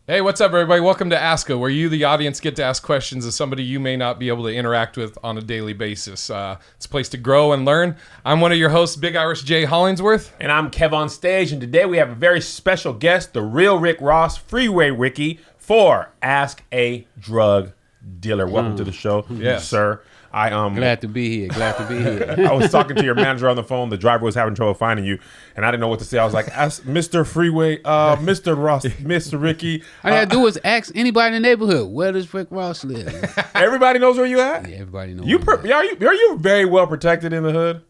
Hey, what's up, everybody? Welcome to Aska, where you, the audience, get to ask questions of somebody you may not be able to interact with on a daily basis. It's a place to grow and learn. I'm one of your hosts, Big Irish Jay Hollingsworth. And I'm Kev on stage, and today we have a very special guest, the real Rick Ross, Freeway Ricky, for Ask a Drug Dealer. Welcome to the show, Yes. sir. Glad to be here. I was talking to your manager on the phone. The driver was having trouble finding you, and I didn't know what to say. I was like, ask Mr. Freeway, Mr. Ross, Mr. Ricky. All I had to do was ask anybody in the neighborhood, where does Rick Ross live? Everybody knows where you at? Yeah, everybody knows. Are you very well protected in the hood?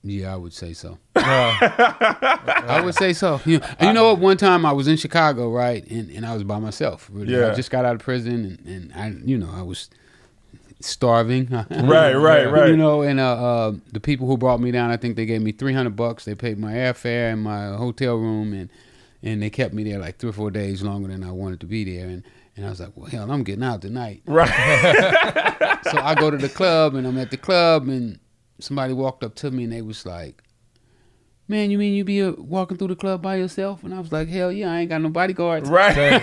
Yeah, I would say so. I would say so. You know what? One time I was in Chicago, right, and I was by myself. Really. Yeah. I just got out of prison, and I was starving. Right. You know, and the people who brought me down, I think they gave me $300. They paid my airfare and my hotel room, and they kept me there like 3 or 4 days longer than I wanted to be there. And I was like, well, hell, I'm getting out tonight. Right. So I go to the club, and I'm at the club, and somebody walked up to me, and they was like, man, you mean you be walking through the club by yourself? And I was like, hell yeah, I ain't got no bodyguards. Right. Dang.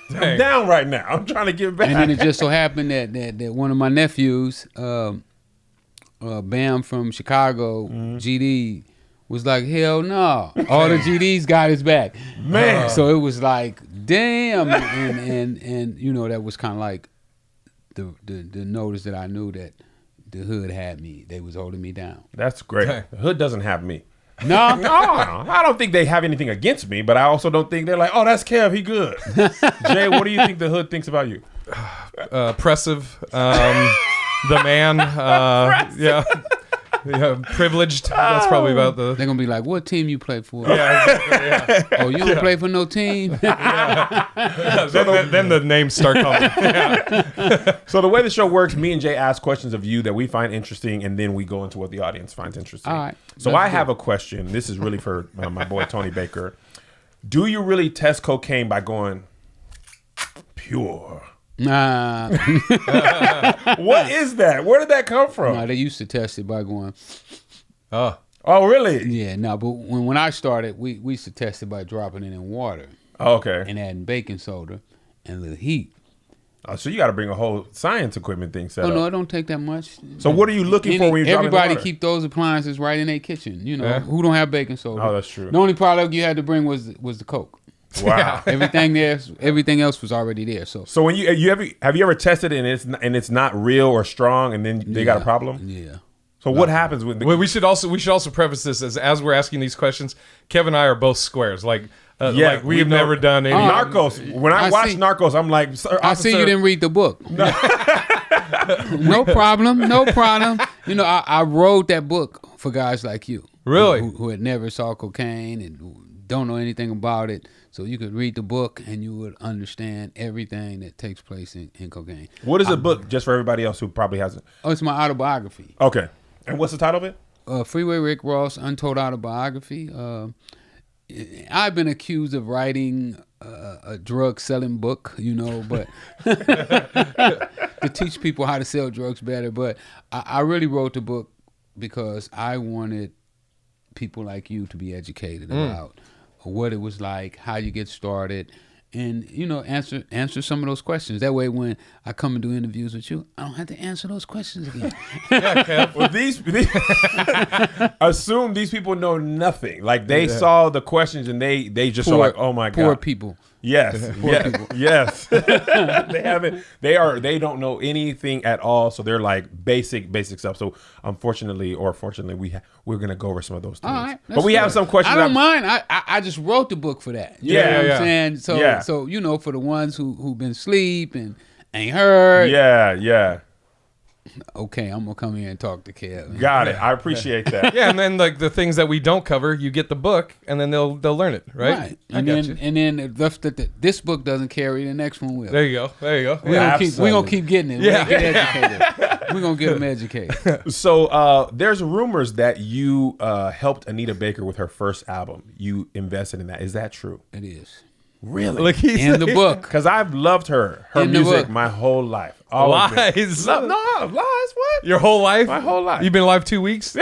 I'm down right now. I'm trying to get back. And then it just so happened that one of my nephews, Bam from Chicago, GD, was like, hell no. All the GDs got his back. Man. So it was like, damn. And you know, that was kind of like the notice that I knew that the hood had me. They was holding me down. That's great. The hood doesn't have me. No? No, I don't think they have anything against me, but I also don't think they're like, oh, that's Kev, he good. Jay, what do you think the hood thinks about you? Oppressive. The man. Yeah, privileged. That's probably about the... They're going to be like, what team you play for? Yeah. Oh, you don't play for no team? Then the names start coming. So the way the show works, me and Jay ask questions of you that we find interesting, and then we go into what the audience finds interesting. All right. So I have a question. This is really for my boy Tony Baker. Do you really test cocaine by going pure? Nah. What is that? Where did that come from? No, they used to test it by going, Oh. Oh, really? yeah, no, but when I started, we used to test it by dropping it in water Oh, okay. and adding baking soda and a little heat. Oh, so you got to bring a whole science equipment thing set Oh, up. no, it don't take that much. So what are you looking for when you're dropping Everybody water? keep those appliances right in their kitchen. You know, Yeah. who don't have baking soda? Oh, that's true. The only product you had to bring was the Coke. Wow. Everything else was already there. So So when have you ever tested it and it's not real or strong, and then they got a problem? Yeah. So what happens with the Well, we should also preface this as we're asking these questions. Kev and I are both squares. Like we have never done any Narcos? When I watch see. Narcos, I'm like, Sir, I see you didn't read the book. No problem. You know, I wrote that book for guys like you. Really? Who had never saw cocaine and who don't know anything about it. So you could read the book and you would understand everything that takes place in cocaine. What is a book, just for everybody else who probably hasn't? Oh, it's my autobiography. Okay. And what's the title of it? Freeway Rick Ross, Untold Autobiography. I've been accused of writing a drug-selling book, you know, but to teach people how to sell drugs better. But I really wrote the book because I wanted people like you to be educated about what it was like, how you get started, and, you know, answer some of those questions. That way, when I come and do interviews with you, I don't have to answer those questions again. Well, these assume these people know nothing. Like they saw the questions and they just are like, oh my god, Poor people. Yes, yes. They don't know anything at all. So they're like basic stuff. So unfortunately or fortunately, we're gonna go over some of those things. All right, but we have some questions. I don't mind. I just wrote the book for that. You know what I'm saying? So so you know, for the ones who've been asleep and ain't heard. Yeah. Okay, I'm gonna come here and talk to Kev. Got it. I appreciate that. Yeah, and then like the things that we don't cover, you get the book, and then they'll learn it, right? And then if this book doesn't carry, the next one will. There you go. We're gonna keep getting it. Yeah. We're gonna get them educated. So there's rumors that you helped Anita Baker with her first album. You invested in that. Is that true? It is. Really? Like In the book. Because I've loved her In the music book. my whole life. Lies. No, lies. What? Your whole life? My whole life. You've been alive 2 weeks?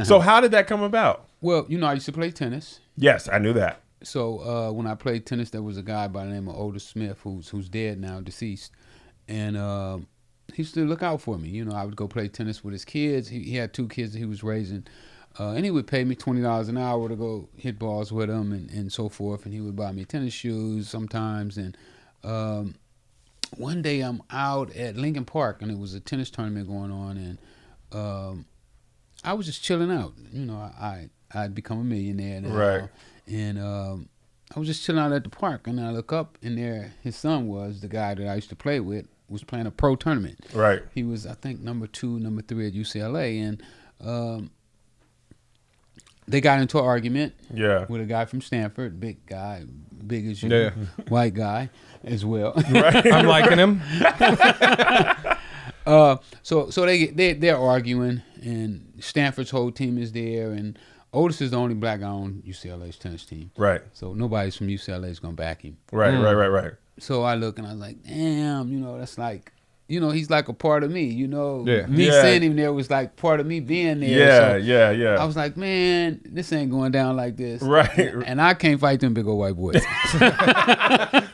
So how did that come about? Well, you know, I used to play tennis. Yes, I knew that. So when I played tennis, there was a guy by the name of Otis Smith who's dead now, deceased, and he used to look out for me. You know, I would go play tennis with his kids. He had 2 kids that he was raising, and he would pay me $20 an hour to go hit balls with him and so forth. And he would buy me tennis shoes sometimes. And one day I'm out at Lincoln Park, and it was a tennis tournament going on, and I was just chilling out. You know, I'd become a millionaire now. Right. And I was just chilling out at the park, and I look up, and there his son was, the guy that I used to play with, was playing a pro tournament. Right. He was, I think, number 2, number 3 at UCLA, and they got into an argument with a guy from Stanford, big guy, big as you, white guy as well. Right. I'm liking him. So they're arguing, and Stanford's whole team is there, and Otis is the only black guy on UCLA's tennis team. Right. So nobody's from UCLA is gonna back him. Right. So I look and I was like, damn, you know, that's like, you know, he's like a part of me, you know. Yeah. Me seeing him there was like part of me being there. Yeah. I was like, man, this ain't going down like this. Right. And I can't fight them big old white boys.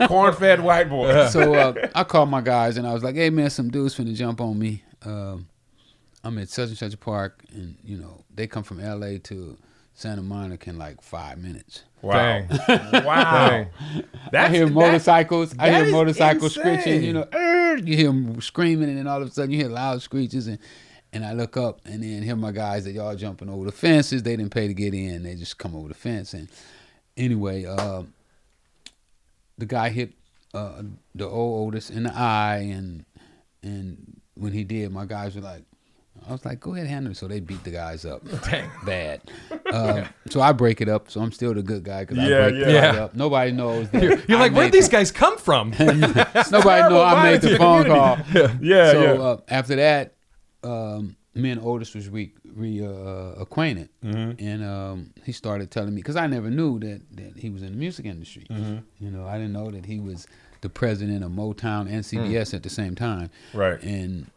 Corn-fed white boy. So I called my guys and I was like, hey, man, some dudes finna jump on me. I'm at such and such a park, and, you know, they come from L.A. to Santa Monica in like 5 minutes. Wow. Dang. Wow. I hear motorcycles. I hear is motorcycles insane. screeching. You know, you hear them screaming, and then all of a sudden you hear loud screeches, and I look up and then hear my guys that y'all jumping over the fences. They didn't pay to get in. They just come over the fence. And anyway, the guy hit the old Otis in the eye, and when he did, my guys were like, I was like, go ahead, handle it. So they beat the guys up. Dang. Bad. So I break it up. So I'm still the good guy because I break the guy up. Nobody knows that. You're like, where'd these guys come from? Nobody know I made the phone call. Yeah. After that, me and Otis was reacquainted. And he started telling me, because I never knew that he was in the music industry. You know, I didn't know that he was the president of Motown and CBS at the same time. Right. And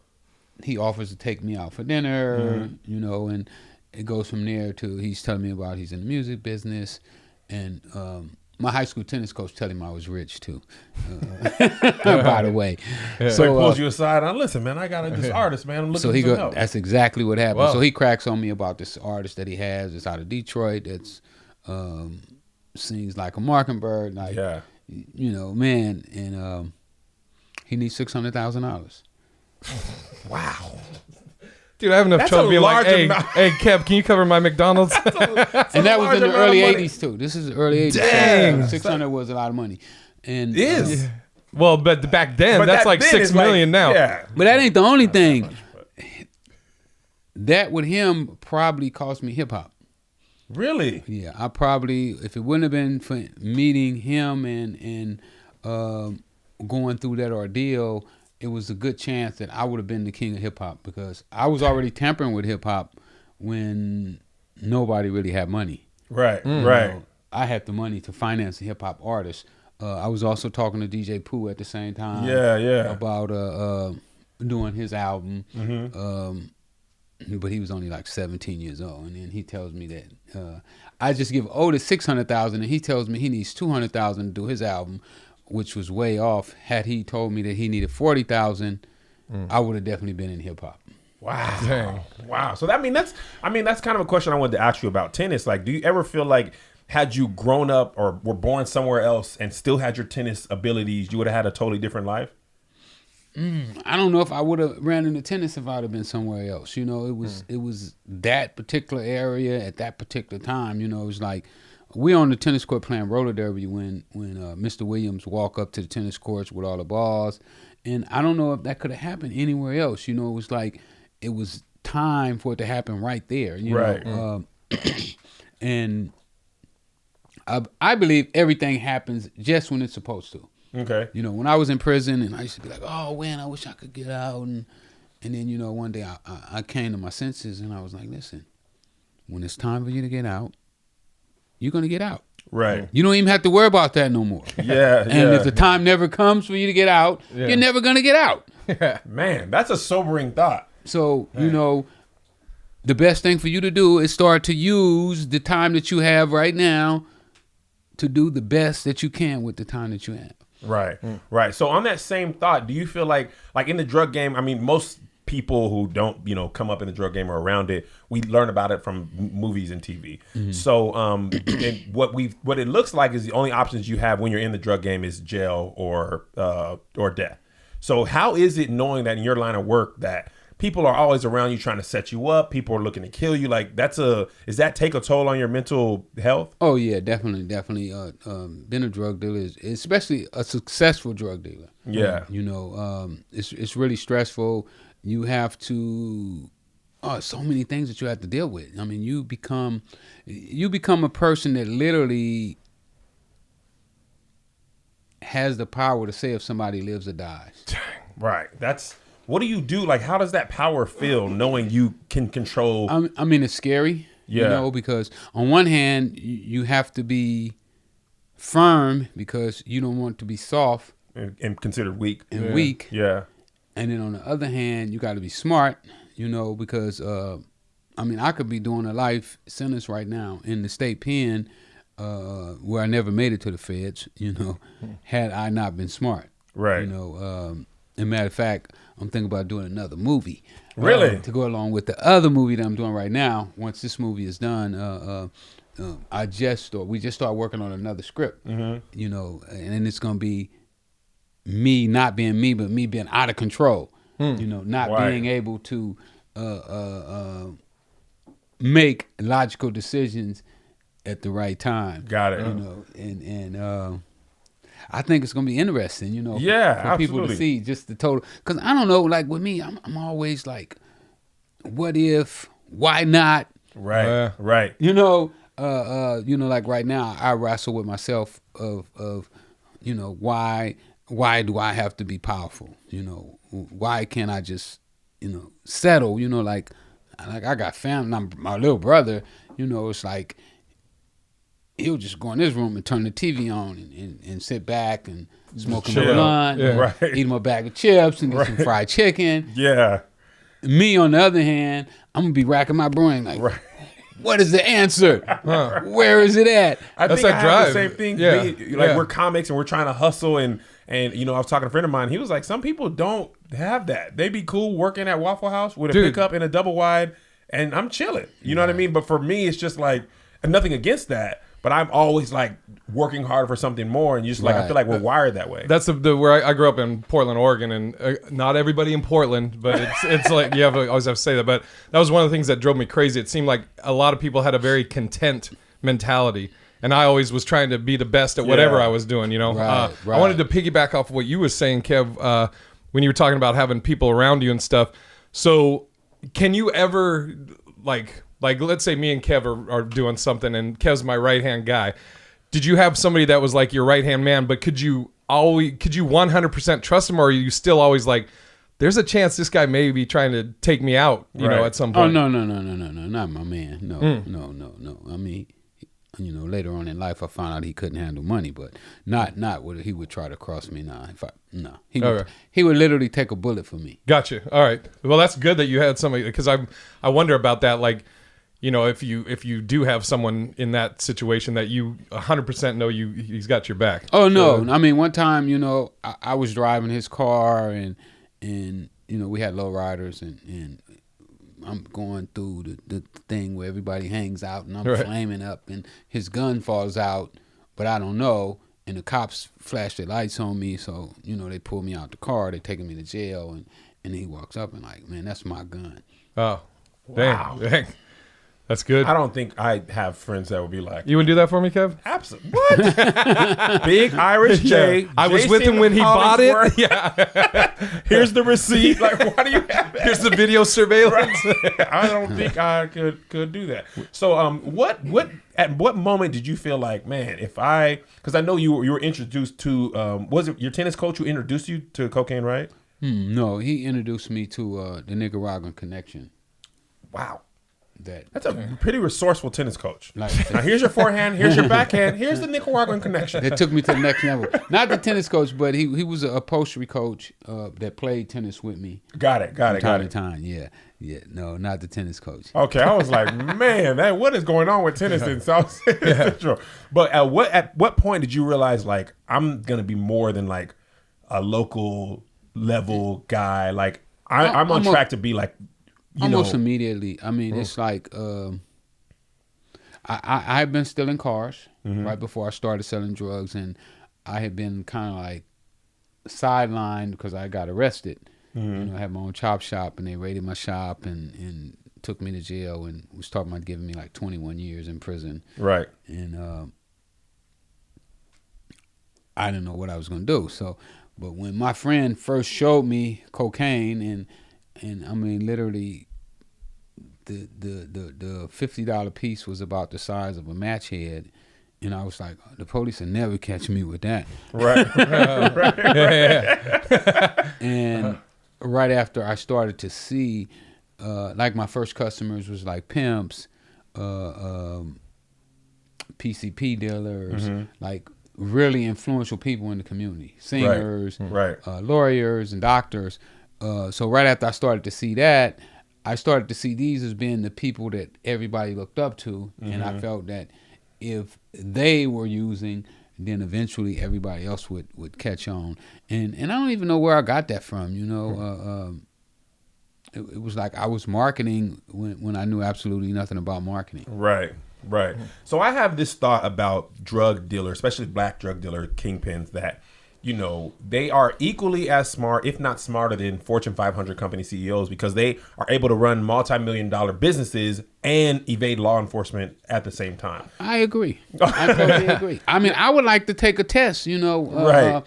he offers to take me out for dinner, you know, and it goes from there to he's telling me about he's in the music business. And my high school tennis coach told him I was rich too, by the way. So he pulls you aside and listen, man, I got this artist, man. I'm looking for some help. That's exactly what happened. Wow. So he cracks on me about this artist that he has. It's out of Detroit. That's sings like a mockingbird. Like, you know, man. And he needs $600,000. Wow. Dude, I have enough That's trouble a being like, large hey, amount. hey, Kev, can you cover my McDonald's? And that was in the early 80s, too. This is the early 80s. Dang. So 600 was a lot of money. And, It is. Well, but back then, But that's that like then 6 is like- million now. Yeah. But that ain't the only thing. That with him probably cost me hip hop. Really? Yeah, I probably, if it wouldn't have been for meeting him and going through that ordeal, it was a good chance that I would have been the king of hip hop, because I was already tampering with hip hop when nobody really had money. Right. You Right. know, I had the money to finance a hip hop artist. I was also talking to DJ Pooh at the same time. Yeah. About doing his album. But he was only like 17 years old, and then he tells me that I just give Otis $600,000, and he tells me he needs $200,000 to do his album, which was way off. Had he told me that he needed $40,000, I would have definitely been in hip hop. Wow. Dang. Wow. So that's kind of a question I wanted to ask you about tennis. Like, do you ever feel like had you grown up or were born somewhere else and still had your tennis abilities, you would have had a totally different life? I don't know if I would have ran into tennis if I'd have been somewhere else. You know, it was that particular area at that particular time. You know, it was like we on the tennis court playing roller derby when Mr. Williams walk up to the tennis courts with all the balls, and I don't know if that could have happened anywhere else. You know, it was like it was time for it to happen right there. You know? And I believe everything happens just when it's supposed to. Okay. You know, when I was in prison, and I used to be like, oh, man, I wish I could get out. And then, you know, one day I came to my senses, and I was like, listen, when it's time for you to get out, you're going to get out. Right. You don't even have to worry about that no more. Yeah. And if the time never comes for you to get out, you're never going to get out. Man, that's a sobering thought. So, you know, the best thing for you to do is start to use the time that you have right now to do the best that you can with the time that you have. Right, right. So on that same thought, do you feel like in the drug game? I mean, most people who don't, come up in the drug game or around it, we learn about it from movies and TV. So, and what it looks like is the only options you have when you're in the drug game is jail or death. So, how is it knowing that in your line of work that people are always around you trying to set you up? People are looking to kill you. Like does that take a toll on your mental health? Oh yeah, definitely. Being a drug dealer is, especially a successful drug dealer. Yeah. It's really stressful. You have to, so many things that you have to deal with. I mean, you become a person that literally has the power to say if somebody lives or dies. Right. What do you do? Like, how does that power feel knowing you can control? I mean, it's scary, because on one hand, you have to be firm because you don't want to be soft and considered weak. Weak. Yeah. And then on the other hand, you got to be smart, because, I could be doing a life sentence right now in the state pen where I never made it to the feds, had I not been smart. Right. As a matter of fact, I'm thinking about doing another movie. Really? To go along with the other movie that I'm doing right now. Once this movie is done, we just started working on another script. And it's gonna be me not being me, but me being out of control. Not being able to make logical decisions at the right time. Got it. And I think it's gonna be interesting, Yeah, for people to see just the total. Because I don't know, like with me, I'm always like, what if? Why not? Right, right. Like right now, I wrestle with myself of why do I have to be powerful? Why can't I just settle? Like I got family. My little brother, it's like he'll just go in his room and turn the TV on and sit back and smoke a blunt, eat him a bag of chips and get some fried chicken. Yeah. Me, on the other hand, I'm gonna be racking my brain like, what is the answer? Where is it at? I think I have the same thing. Yeah. We're comics and we're trying to hustle and I was talking to a friend of mine. He was like, some people don't have that. They be cool working at Waffle House with a pickup and a double wide, and I'm chilling. You know what I mean? But for me, it's just like, and nothing against that. But I'm always like working hard for something more, and just like I feel like we're wired that way. That's where I grew up in Portland, Oregon, and not everybody in Portland, but it's like you always have to say that. But that was one of the things that drove me crazy. It seemed like a lot of people had a very content mentality, and I always was trying to be the best at whatever I was doing. I wanted to piggyback off of what you were saying, Kev, when you were talking about having people around you and stuff. So, can you ever like let's say me and Kev are doing something and Kev's my right-hand guy. Did you have somebody that was like your right-hand man, but could you 100% trust him, or are you still always like, there's a chance this guy may be trying to take me out, at some point? Oh, no, not my man. No. I mean, later on in life I found out he couldn't handle money, but not what he would try to cross me. He would literally take a bullet for me. Gotcha. All right. Well, that's good that you had somebody, because I wonder about that, like, if you do have someone in that situation that you 100% know he's got your back. Oh no! I mean, one time, I was driving his car and we had low riders and I'm going through the thing where everybody hangs out and I'm flaming up and his gun falls out, but I don't know. And the cops flash their lights on me, so they pull me out the car. They taking me to jail, and he walks up and like, man, that's my gun. Oh, wow. Dang. That's good. I don't think I have friends that would be like, you wouldn't do that for me, Kev? Absolutely. What? Big Irish J. Yeah. I was with him when he bought it. Yeah. Here's the receipt. Like, why do you have that? Here's the video surveillance. I don't think I could do that. So, at what moment did you feel like, man, because I know you were introduced to, was it your tennis coach who introduced you to cocaine, right? No, he introduced me to the Nicaraguan connection. Wow. That's a pretty resourceful tennis coach. Like, Now here's your forehand, here's your backhand, here's the Nicaraguan connection. it took me to the next level. Not the tennis coach, but he was a upholstery coach that played tennis with me. Got it. From time to time. Yeah. No, not the tennis coach. Okay, I was like, man, what is going on with tennis in South Central? But at what point did you realize, like, I'm gonna be more than like a local level guy? Like, I'm on track to be like, almost immediately. I mean, it's like I had been stealing cars right before I started selling drugs, and I had been kind of like sidelined because I got arrested. You know, I had my own chop shop, and they raided my shop and took me to jail and was talking about giving me like 21 years in prison. Right. And I didn't know what I was going to do. So, but when my friend first showed me cocaine, and I mean, literally, the $50 piece was about the size of a match head. And I was like, the police will never catch me with that. Right. And right after I started to see, like my first customers was like pimps, PCP dealers, like really influential people in the community, singers, lawyers, and doctors. So right after I started to see that, I started to see these as being the people that everybody looked up to, and I felt that if they were using, then eventually everybody else would catch on. And I don't even know where I got that from. You know, it was like I was marketing when I knew absolutely nothing about marketing. Right. So I have this thought about drug dealers, especially black drug dealer kingpins, that, you know, they are equally as smart, if not smarter, than Fortune 500 company CEOs, because they are able to run multi-million-dollar businesses and evade law enforcement at the same time. I agree. I totally agree. I mean, I would like to take a test, you know. Right.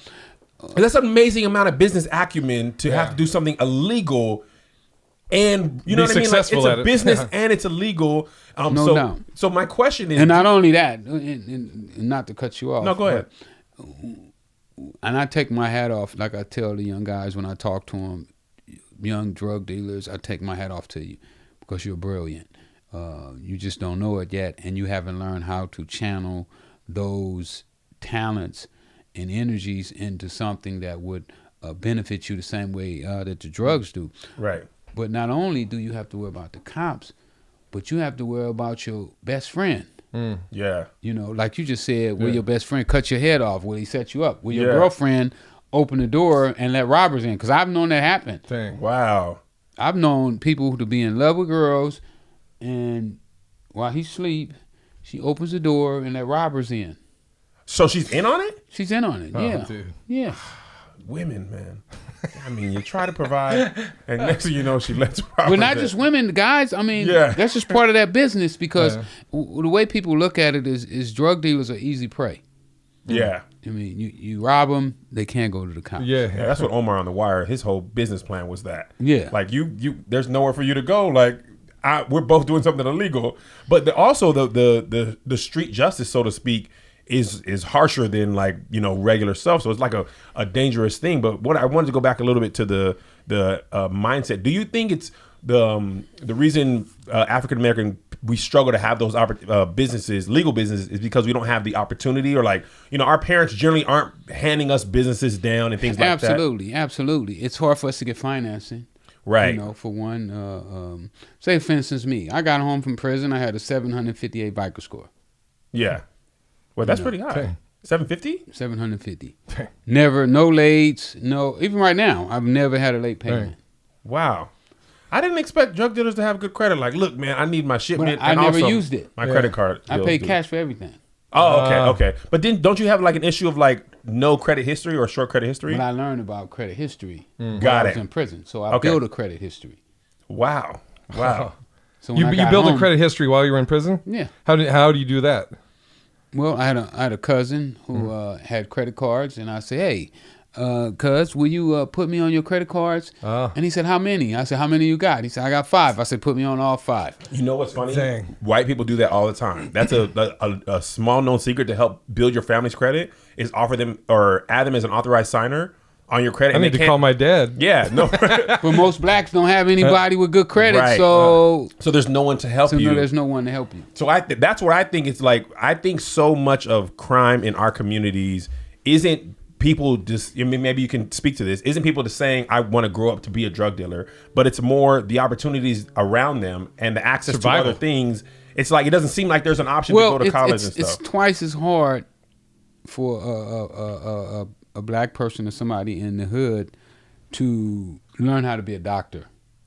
That's an amazing amount of business acumen to have to do something illegal and, you know what I mean? Like, it's a business and it's illegal. No doubt. So my question is... And not only that, and not to cut you off. No, go ahead. And I take my hat off, like I tell the young guys when I talk to them, young drug dealers, I take my hat off to you because you're brilliant. You just don't know it yet, and you haven't learned how to channel those talents and energies into something that would benefit you the same way that the drugs do. Right. But not only do you have to worry about the cops, but you have to worry about your best friend. Yeah. You know, like you just said, will your best friend cut your head off? Will he set you up? Will your girlfriend open the door and let robbers in? Because I've known that happen. Dang. Wow. I've known people to be in love with girls, and while he sleep, she opens the door and let robbers in. So she's in on it? She's in on it, yeah. Dude. Yeah. Women, man. I mean, you try to provide, and next thing you know, she lets robbers But not in. just women, guys. I mean, that's just part of that business because the way people look at it is drug dealers are easy prey. Yeah. I mean, you rob them, they can't go to the cops. Yeah, that's what Omar on the Wire, his whole business plan was that. Yeah. Like you there's nowhere for you to go. Like we're both doing something illegal. But also the street justice, so to speak, is harsher than, like, you know, regular stuff. So it's like a dangerous thing. But what I wanted to go back a little bit to the mindset. Do you think it's the reason African American, we struggle to have those businesses, legal businesses, is because we don't have the opportunity, or, like, you know, our parents generally aren't handing us businesses down and things like that? Absolutely. It's hard for us to get financing. Right. You know, for one, say for instance me, I got home from prison, I had a 758 biker score. Yeah. Well, that's pretty high. 750? 750. Never, no lates, no. Even right now, I've never had a late payment. Wow. I didn't expect drug dealers to have good credit. Like, look, man, I need my shipment. But I and never also used it. My credit card. I paid cash for everything. Oh, okay. But then don't you have, like, an issue of, like, no credit history or short credit history? But I learned about credit history when Got I it. was in prison. So I built a credit history. Wow. So You built a credit history while you were in prison? Yeah. How do you do that? Well, I had a cousin who had credit cards, and I said, "Hey, cuz, will you put me on your credit cards?" And he said, "How many?" I said, "How many you got?" He said, "I got 5." I said, "Put me on all 5." You know what's funny? Dang. White people do that all the time. That's a small known secret to help build your family's credit, is offer them or add them as an authorized signer on your credit. I need to call my dad. Yeah, no. But most blacks don't have anybody with good credit, Right. so So there's no one to help you. no, there's no one to help you. So that's what I think. It's like I think so much of crime in our communities isn't people just. I mean, maybe you can speak to this. Isn't people just saying I want to grow up to be a drug dealer, but it's more the opportunities around them and the access Survival. to other things. It's like it doesn't seem like there's an option to go to college and it's stuff. twice as hard for a black person or somebody in the hood to learn how to be a doctor.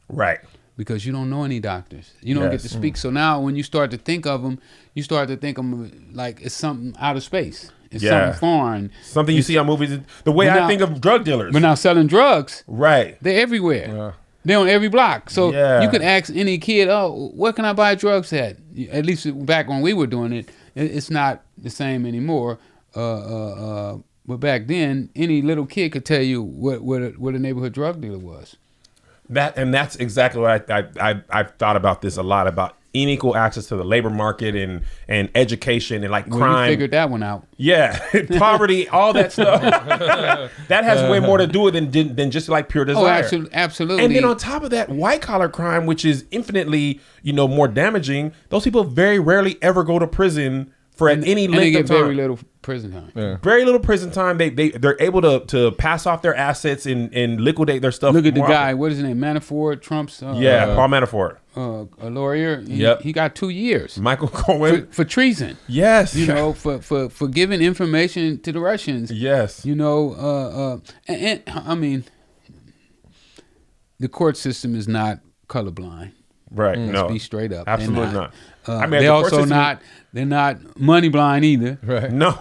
Right. Because you don't know any doctors. You don't get to speak. So now when you start to think of them, you start to think of them like it's something out of space. It's something foreign. Something you see on movies. The way I think of drug dealers. But now selling drugs, right. they're everywhere. Yeah. They're on every block. So Yeah. you could ask any kid, oh, where can I buy drugs at? At least back when we were doing it, it's not the same anymore. But back then, any little kid could tell you what a neighborhood drug dealer was. That's exactly what I've thought about this a lot, about unequal access to the labor market and education and like crime. You figured that one out. Yeah, poverty, all that stuff. That has way more to do with it than just like pure desire. Oh, absolutely. And then on top of that, white collar crime, which is infinitely more damaging. Those people very rarely ever go to prison for any and they length get of time. very little prison time. Yeah. Very little prison time. They're able to pass off their assets and liquidate their stuff. Look at the more guy. often. What is his name? Manafort, Trump's Paul Manafort. a lawyer. Yep. He got 2 years Michael Cohen. for treason. Yes. For giving information to the Russians. Yes. And I mean, the court system is not colorblind. Right. Let's No. be straight up. Absolutely not. I mean, They the court also system- they're not money blind either. Right. No.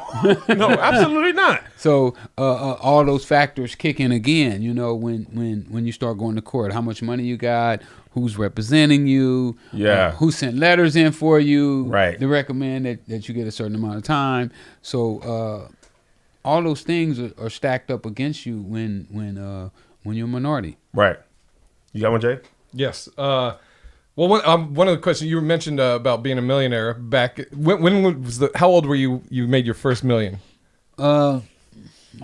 No. Absolutely not. So all those factors kick in again. When you start going to court, how much money you got, who's representing you, Yeah. who sent letters in for you, Right. to recommend that you get a certain amount of time. So all those things are stacked up against you when you're a minority. Right. You got one, Jay? Yes. Well, one of the questions you mentioned about being a millionaire back. When was how old were you? You made your first million. I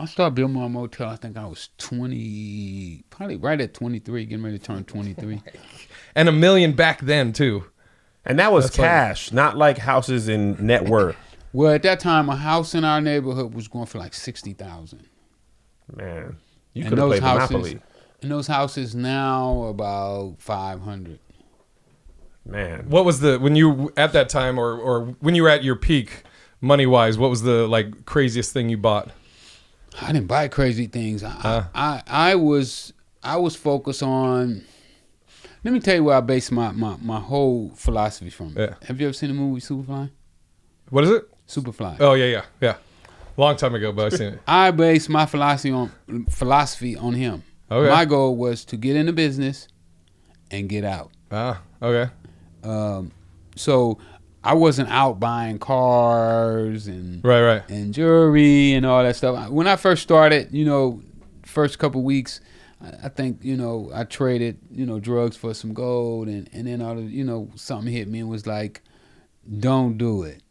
started building my motel. I think I was 20, probably right at 23, getting ready to turn 23. And $1 million back then too. And that was That's like- cash, not like houses in net worth. Well, at that time, a house in our neighborhood was going for like $60,000. Man, you And could have those played houses, Monopoly. and those houses now are about 500. Man. What was when you at that time, or when you were at your peak, money wise? What was the craziest thing you bought? I didn't buy crazy things. I was focused on. Let me tell you where I based my whole philosophy from. Yeah. Have you ever seen the movie Superfly? What is it? Superfly. Oh yeah. Long time ago, but I seen it. I based my philosophy on him. Okay. My goal was to get into business and get out. Okay. So I wasn't out buying cars and Right. and jewelry and all that stuff. When I first started, first couple weeks, I think I traded drugs for some gold, and then all the, something hit me and was like, don't do it.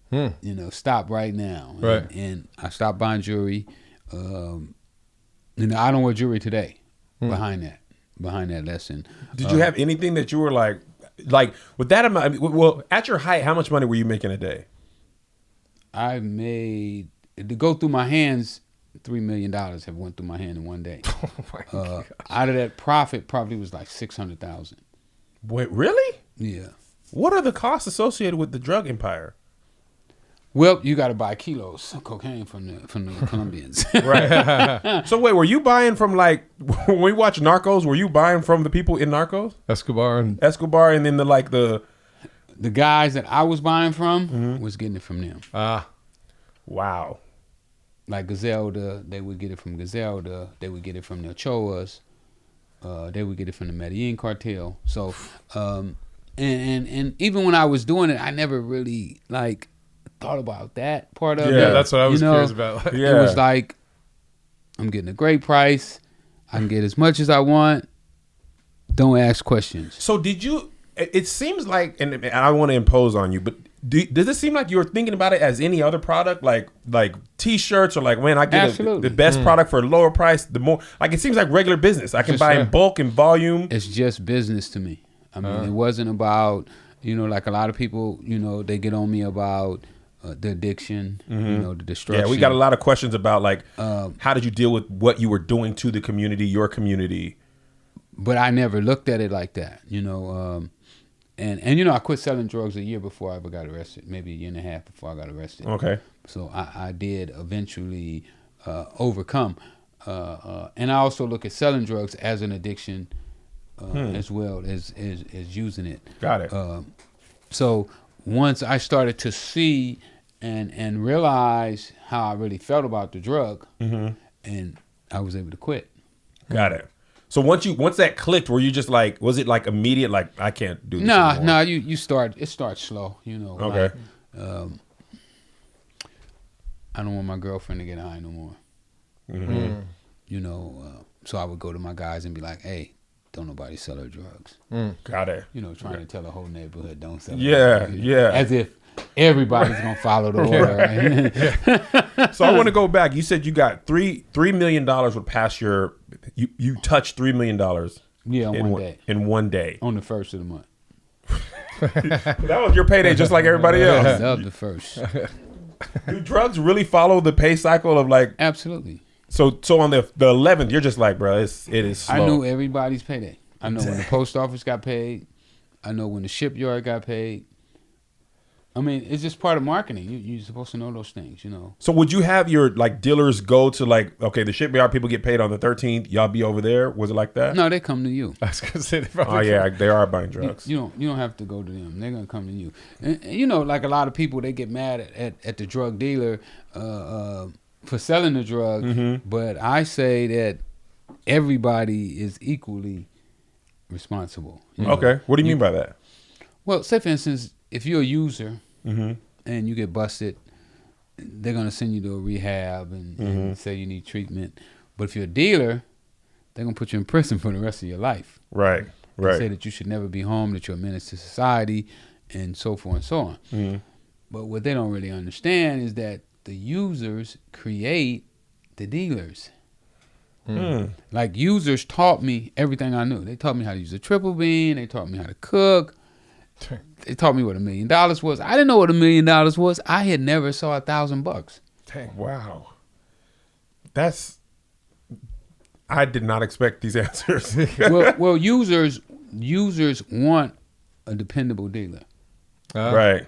Stop right now. Right. And I stopped buying jewelry. I don't wear jewelry today. Behind that lesson. Did you have anything that you were like with that amount? Well, at your height, how much money were you making a day? I made, to go through my hands, $3 million have went through my hand in one day. Oh my God. Out of that profit, probably was like 600,000. Wait, really? Yeah. What are the costs associated with the drug empire? Well, you got to buy kilos of cocaine from the Colombians. Right. So wait, were you buying from when we watch Narcos? Were you buying from the people in Narcos, Escobar and and then the The guys that I was buying from was getting it from them. Wow. Like Gazelda, they would get it from Gazelda. They would get it from the Ochoas. They would get it from the Medellin cartel. So, and even when I was doing it, I never really thought about that part of it. yeah, that's what I was curious about. Yeah. It was like, I'm getting a great price. I can get as much as I want. Don't ask questions. So did you? It seems like, and I don't want to impose on you, but does it seem like you're thinking about it as any other product, like T-shirts, or like, man, I get the best product for a lower price, the more, like, it seems like regular business. I can buy in bulk and volume. It's just business to me. I mean, it wasn't about, like a lot of people, they get on me about the addiction, the destruction. Yeah, we got a lot of questions about, like, how did you deal with what you were doing to the community, your community? But I never looked at it like that, And I quit selling drugs a year before I ever got arrested, maybe a year and a half before I got arrested. Okay. So I did eventually overcome. And I also look at selling drugs as an addiction as well as using it. Got it. So once I started to see and realize how I really felt about the drug, and I was able to quit. Got it. So once that clicked, were you just like, was it like immediate, like, I can't do this anymore? No, it starts slow, Okay. Like, I don't want my girlfriend to get high no more. So I would go to my guys and be like, hey, don't nobody sell her drugs. Got it. Trying to tell the whole neighborhood don't sell her drugs. Yeah. As if everybody's going to follow the order. Right? So I want to go back. You said you got $3 million would pass you touched $3 million. Yeah, in one day. On the first of the month. That was your payday just like everybody else. I love the first. Do drugs really follow the pay cycle of, like? Absolutely. So on the 11th, you're just like, bro, it is slow. I knew everybody's payday. I know when the post office got paid. I know when the shipyard got paid. I mean, it's just part of marketing. You're supposed to know those things, So would you have your, like, dealers go to, like, okay, the shipyard people get paid on the 13th, y'all be over there? Was it like that? No, they come to you. I was gonna say they Oh yeah, they are buying drugs. You don't have to go to them. They're gonna come to you. And, like a lot of people, they get mad at the drug dealer for selling the drug, but I say that everybody is equally responsible. Okay, what do you mean by that? Well, say for instance, if you're a user and you get busted, they're gonna send you to a rehab and say you need treatment. But if you're a dealer, they're gonna put you in prison for the rest of your life. Right. They say that you should never be home, that you're a menace to society, and so forth and so on. But what they don't really understand is that the users create the dealers. Like, users taught me everything I knew. They taught me how to use a triple beam. They taught me how to cook. They taught me what $1 million was. I didn't know what $1 million was. I had never saw $1,000. Dang, wow. I did not expect these answers. well, users want a dependable dealer. Right.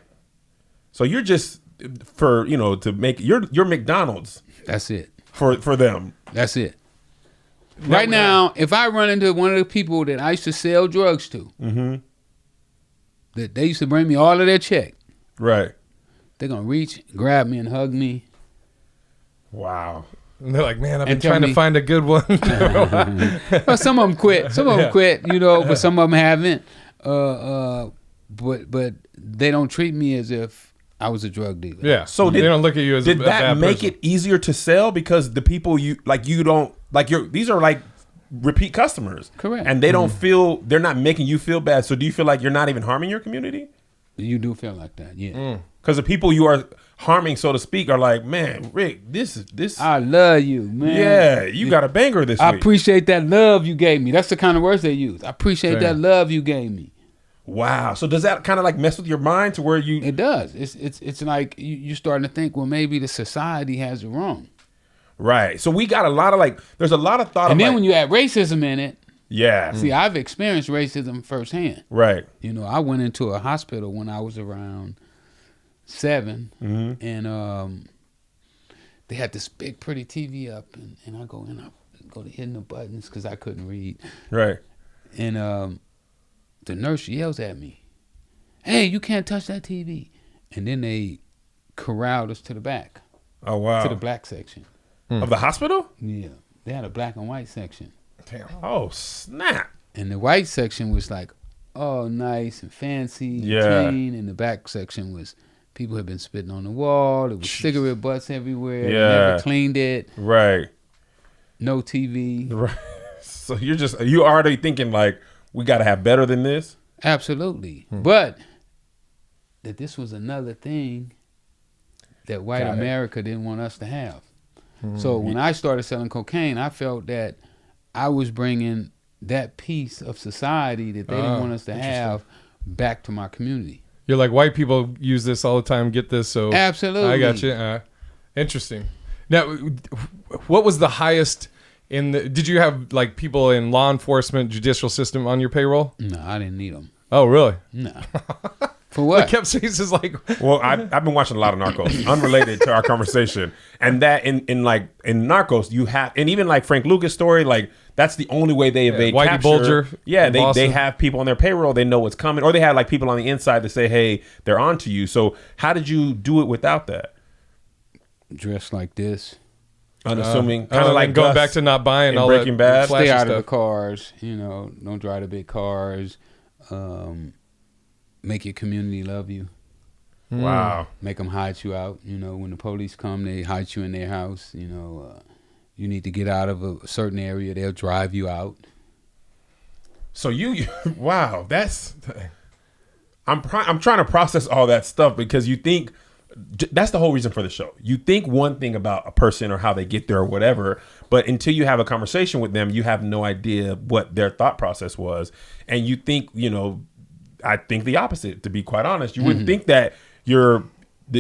So you're just to make you're McDonald's. That's it. For them. That's it. Right now, if I run into one of the people that I used to sell drugs to, that they used to bring me all of their check, right? They're gonna reach, grab me, and hug me. Wow. And they're like, man, I've been trying to find a good one. Well, some of them quit. Some of them quit, but some of them haven't. But they don't treat me as if I was a drug dealer. Yeah. So they don't look at you as a bad person. Did that make it easier to sell because the people these are like repeat customers. Correct. And they don't feel, they're not making you feel bad. So do you feel like you're not even harming your community? You do feel like that, yeah. Because the people you are harming, so to speak, are like, man, Rick, this. I love you, man. Yeah, you got a banger this week. I appreciate that love you gave me. That's the kind of words they use. I appreciate that love you gave me. Wow. So does that kind of like mess with your mind to where you? It does. It's like you're starting to think, well, maybe the society has it wrong. Right. So we got a lot of there's a lot of thought. And then when you add racism in it. Yeah. See, I've experienced racism firsthand. Right. I went into a hospital when I was around 7, and they had this big, pretty TV up, and I go in, I go to hitting the buttons because I couldn't read. Right. And the nurse yells at me, "Hey, you can't touch that TV!" And then they corralled us to the back. Oh wow! To the black section of the hospital. Yeah, they had a black and white section. Damn. Oh snap! And the white section was like, oh, nice and fancy, and clean, and the back section was people had been spitting on the wall. There was cigarette butts everywhere. Yeah, they never cleaned it. Right. No TV. Right. So you already thinking like we got to have better than this. Absolutely, but that this was another thing that white Got it. America didn't want us to have. So when I started selling cocaine, I felt that I was bringing that piece of society that they didn't want us to have back to my community. You're like, white people use this all the time, get this, so Absolutely. I got you. Interesting. Now, what was the highest did you have like people in law enforcement, judicial system on your payroll? No, I didn't need them. Oh, really? No. For what? I kept saying this is like, Well, I've been watching a lot of Narcos, unrelated to our conversation, and that in Narcos you have, and even like Frank Lucas' story, like that's the only way they evade Whitey capture. Bulger, Yeah, they Boston. have people on their payroll, they know what's coming, or they had like people on the inside to say, hey, they're on to you. So how did you do it without that? Dressed like this. Unassuming, kind of like going Gus back to not buying in all Breaking that Bad. flashy Stay out of the stuff. cars, don't drive the big cars. Make your community love you. Wow. Make them hide you out. When the police come, they hide you in their house. You need to get out of a certain area, they'll drive you out. So wow, I'm trying to process all that stuff, because you think that's the whole reason for the show. You think one thing about a person or how they get there or whatever, but until you have a conversation with them, you have no idea what their thought process was. And you think, I think the opposite, to be quite honest. You wouldn't think that the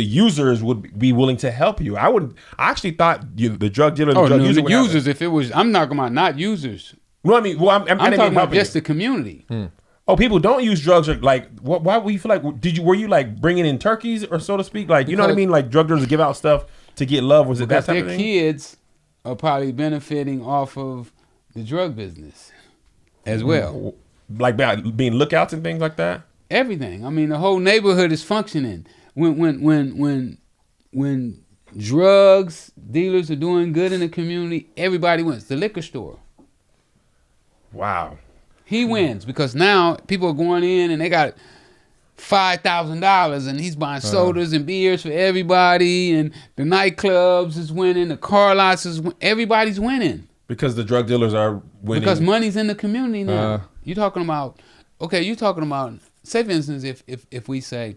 users would be willing to help you. I actually thought the drug dealer, the drug user, the users. If it was, I'm talking about not users. Well, I mean, I I'm didn't talking mean about helping just you. the community. Oh, people don't use drugs. Or like, why would you feel like? Were you like bringing in turkeys, or so to speak? Like, you know what I mean? Like drug dealers give out stuff to get love. Was it that Because type their of thing? kids are probably benefiting off of the drug business as well. Like being lookouts and things like that. Everything. I mean, the whole neighborhood is functioning. When drugs dealers are doing good in the community, everybody wins. The liquor store, Wow. he wins, because now people are going in and they got $5,000 and he's buying sodas and beers for everybody, and the nightclubs is winning, the car lots everybody's winning. Because the drug dealers are winning. Because money's in the community now. You're talking about, say for instance, if we say,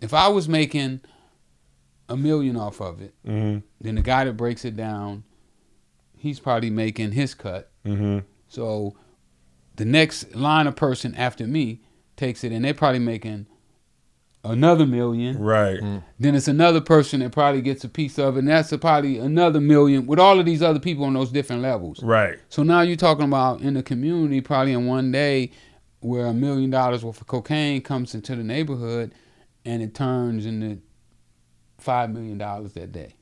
if I was making $1 million off of it, then the guy that breaks it down, he's probably making his cut. So the next line of person after me takes it, and they're probably making another $1 million. Right. Then it's another person that probably gets a piece of it, and that's probably another $1 million, with all of these other people on those different levels. Right. So now you're talking about in the community, probably in one day, where $1 million worth of cocaine comes into the neighborhood, and it turns into $5 million that day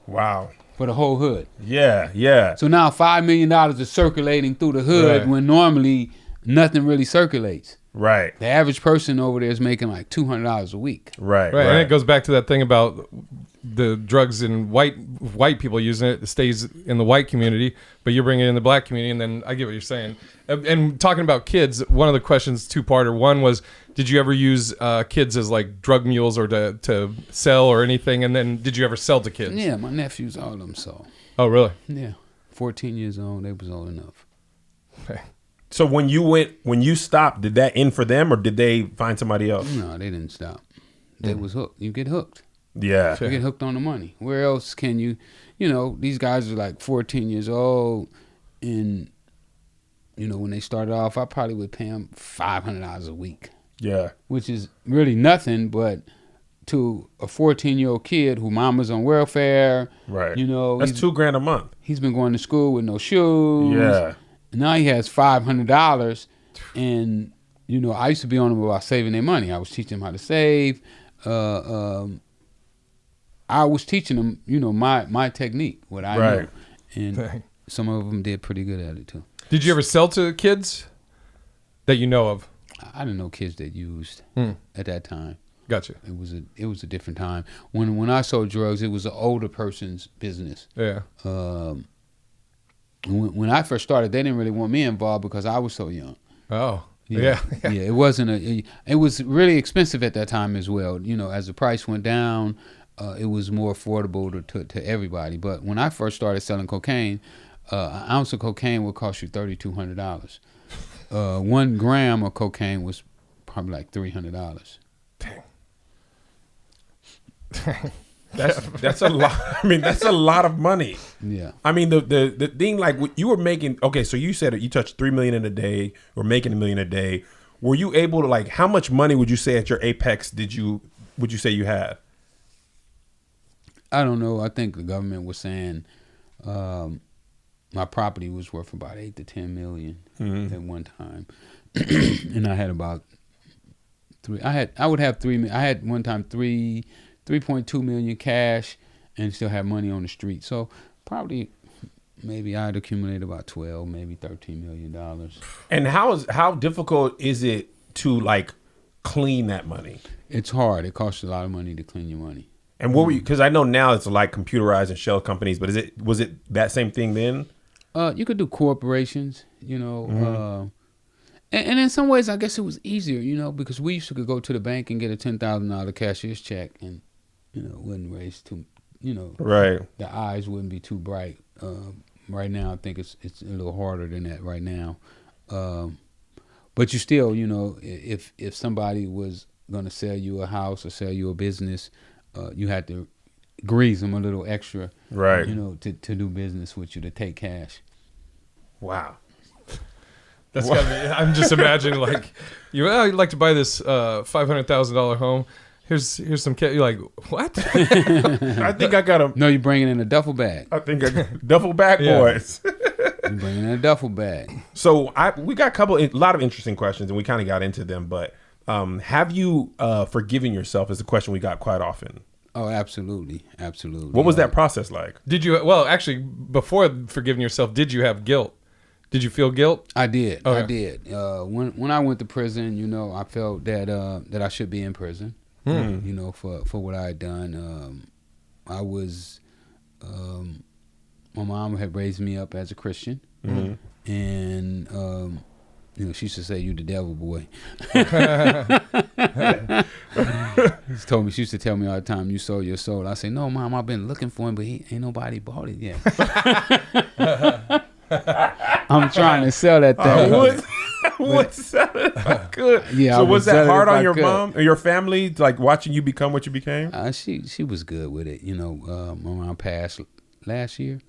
Wow. for the whole hood. Yeah. Yeah. So now $5 million is circulating through the hood, Right. when normally nothing really circulates. Right. The average person over there is making like $200 a week. Right. Right, and it goes back to that thing about the drugs in white people using it. It stays in the white community, but you're bringing it in the black community, and then I get what you're saying. And talking about kids, one of the questions, two-parter. One was, did you ever use kids as like drug mules or to sell or anything? And then did you ever sell to kids? Yeah, my nephews, all of them saw. Oh, really? Yeah. 14 years old, they was old enough. Okay. So when you stopped, did that end for them, or did they find somebody else? No, they didn't stop. They was hooked. You get hooked. Yeah. You get hooked on the money. Where else can you, these guys are like 14 years old, and, when they started off, I probably would pay them $500 a week, Yeah. which is really nothing, but to a 14-year-old kid who mama's on welfare, Right. That's That's $2,000 a month. he's been going to school with no shoes. Yeah. Now he has $500, and I used to be on them about saving their money. I was teaching them how to save. I was teaching them, my technique, what I know, and some of them did pretty good at it too. Did you ever sell to kids that you know of? I didn't know kids that used at that time. Gotcha. It was a different time. When I sold drugs, it was an older person's business. Yeah. When I first started, they didn't really want me involved because I was so young. Oh. Yeah. Yeah. It wasn't it was really expensive at that time as well. As the price went down, it was more affordable to everybody. But when I first started selling cocaine, an ounce of cocaine would cost you $3,200. 1 gram of cocaine was probably like $300. Damn. That's a lot. I mean, that's a lot of money. Yeah. I mean, the thing, like, what you were making. Okay, so you said you touched $3 million a day, or making $1 million a day. Were you able to, like, how much money would you say at your apex would you say you had? I don't know. I think the government was saying my property was worth about 8 to 10 million at one time, and I had about three. I would have 3. I had one time 3.2 million cash, and still have money on the street. So probably, maybe I'd accumulate about 12, maybe $13 million. And how difficult is it to, like, clean that money? It's hard. It costs a lot of money to clean your money. And what were you? Because I know now it's like computerized and shell companies, but was it that same thing then? You could do corporations, and in some ways, I guess it was easier, because we used to go to the bank and get a $10,000 cashier's check, and it wouldn't raise too, right. The eyes wouldn't be too bright. Right now, I think it's a little harder than that right now. But you still, if somebody was going to sell you a house or sell you a business, you had to grease them a little extra, right? To do business with you, to take cash. Wow. That's gotta be, I'm just imagining, like, you'd like to buy this $500,000 home. Here's some cash. You're like, what? I think I got a. No, you're bringing in a duffel bag. I think duffel bag boys. You're bringing in a duffel bag. So we got a lot of interesting questions, and we kind of got into them. But have you forgiven yourself? Is a question we got quite often. Oh, absolutely. What was that process like? Did you? Well, actually, before forgiving yourself, did you have guilt? Did you feel guilt? I did. Okay. I did. When I went to prison, I felt that I should be in prison. For what I had done. I was. My mom had raised me up as a Christian, and she used to say, "You the devil, boy." She used to tell me all the time, "You sold your soul." I say, "No, Mom, I've been looking for him, but ain't nobody bought it yet." I'm trying to sell that thing. What's that? Good. Yeah. So was that hard on your mom or your family, like watching you become what you became? She was good with it. My mom passed last year.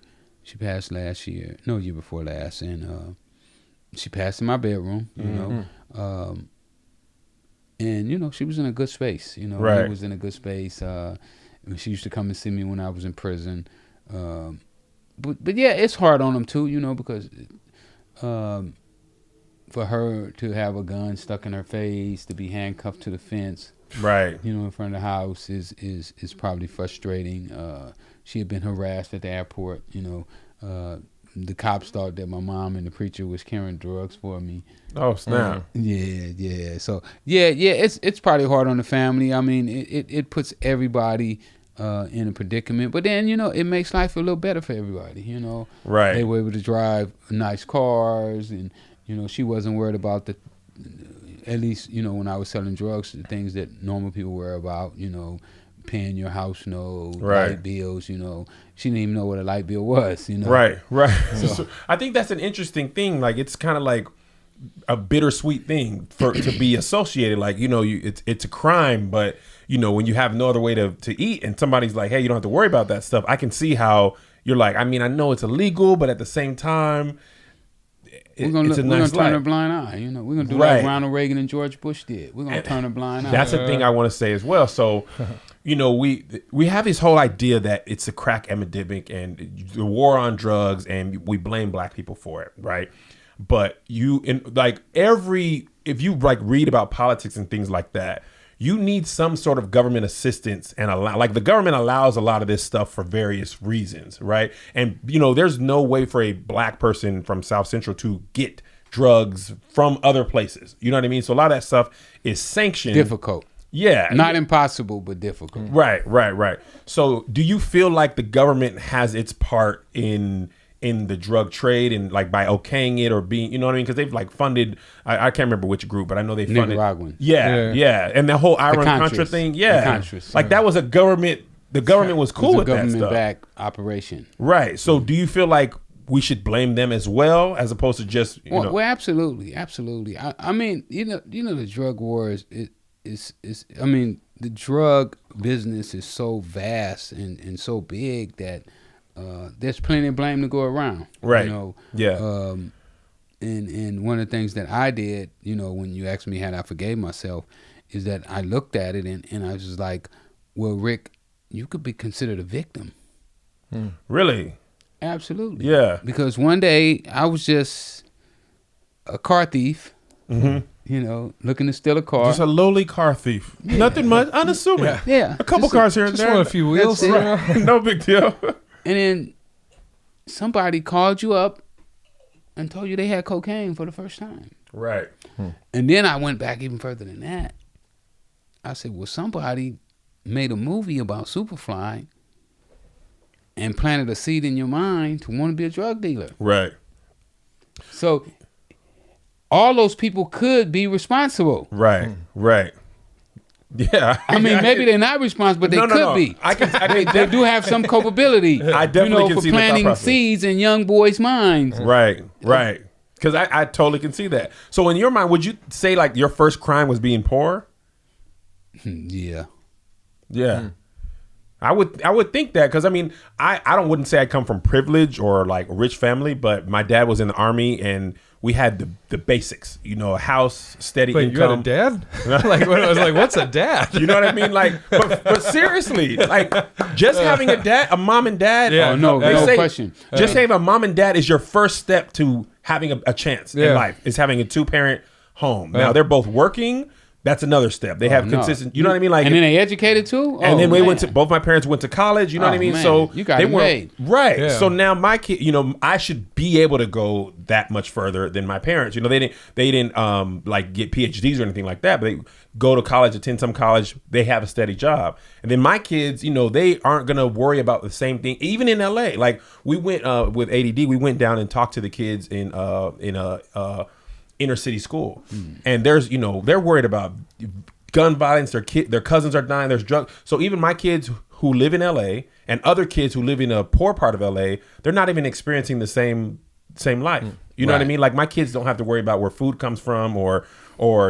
She passed last year. No, year before last, and she passed in my bedroom. And she was in a good space. Right. She was in a good space. She used to come and see me when I was in prison. But yeah, it's hard on them too, because for her to have a gun stuck in her face, to be handcuffed to the fence, right, in front of the house is probably frustrating. She had been harassed at the airport. The cops thought that my mom and the preacher was carrying drugs for me. Oh snap! Yeah. So it's probably hard on the family. I mean, it puts everybody in a predicament, but then it makes life a little better for everybody. Right? They were able to drive nice cars, and she wasn't worried about at least when I was selling drugs, the things that normal people worry about. Paying your house note, right, light bills. She didn't even know what a light bill was. Right. So I think that's an interesting thing. Like, it's kind of like a bittersweet thing to be associated. Like, it's a crime, but when you have no other way to eat, and somebody's like, hey, you don't have to worry about that stuff. I can see how you're like, I mean, I know it's illegal, but at the same time, we're gonna turn a blind eye. We're gonna do like Ronald Reagan and George Bush did. We're gonna turn a blind eye. That's the thing I want to say as well. So, we have this whole idea that it's a crack epidemic and the war on drugs, and we blame black people for it, right? But if you read about politics and things like that, you need some sort of government assistance, and the government allows a lot of this stuff for various reasons, right? And there's no way for a black person from South Central to get drugs from other places. You know what I mean? So a lot of that stuff is sanctioned. Difficult. Yeah. Not impossible, but difficult. Right. So do you feel like the government has its part in the drug trade, and like by okaying it or being, you know what I mean? Because they've like funded, I can't remember which group, but I know they funded. Nicaraguan. Yeah. And the whole Iran-Contra thing. Yeah. Like that was a government, the government was cool with that stuff. Government-backed operation. Right. So do you feel like we should blame them as well, as opposed to just, Well, absolutely. I mean, the drug war is I mean, the drug business is so vast and so big that there's plenty of blame to go around. Right. You know. Yeah. And one of the things that I did, you know, when you asked me how I forgave myself, is that I looked at it and I was just like, well, Rick, you could be considered a victim. Really? Absolutely. Yeah. Because one day I was just a car thief, Mm-hmm. you know, looking to steal a car. Just a lowly car thief. Nothing much. Unassuming. Yeah. A couple Just cars here and Just there. want a few wheels. That's it. No big deal. And then somebody called you up and told you they had cocaine for the first time. Right. And then I went back even further than that. I said, well, somebody made a movie about Superfly and planted a seed in your mind to want to be a drug dealer. Right. So all those people could be responsible. Right. Right. Yeah. I mean, maybe they're not responsible, but they could be. I can They do have some culpability. I definitely can for see the thought planting process. seeds in young boys' minds. Right. Right. Because I totally can see that. So in your mind, would you say like your first crime was being poor? Yeah. Yeah. I would think that because I mean I wouldn't say I come from privilege or like a rich family, but my dad was in the Army and we had the basics, you know, a house, steady Wait, you had a income. dad? Like, I was like, what's a dad? You know what I mean? Like, but seriously, like just having a mom and dad. Yeah. Oh, no, they no say, question. Just having a mom and dad is your first step to having a chance in Yeah. life. Is having a 2-parent home. Yeah. Now they're both working. That's another step. They have No. consistent. You know what I mean? Like, And then they educated too? and then we man. went to both my parents went to college. You know what I Oh, mean? man. So You got they it were made. right. Yeah. So now my kid, you know, I should be able to go that much further than my parents. You know, they didn't like get PhDs or anything like that, but they go to college, attend some college. They have a steady job, and then my kids, you know, they aren't gonna worry about the same thing. Even in LA, like we went with ADD, we went down and talked to the kids in a inner city school, and there's, you know, they're worried about gun violence. Their cousins are dying. There's drugs. So even my kids who live in LA and other kids who live in a poor part of LA, they're not even experiencing the same life. You know what I Right. mean? Like my kids don't have to worry about where food comes from or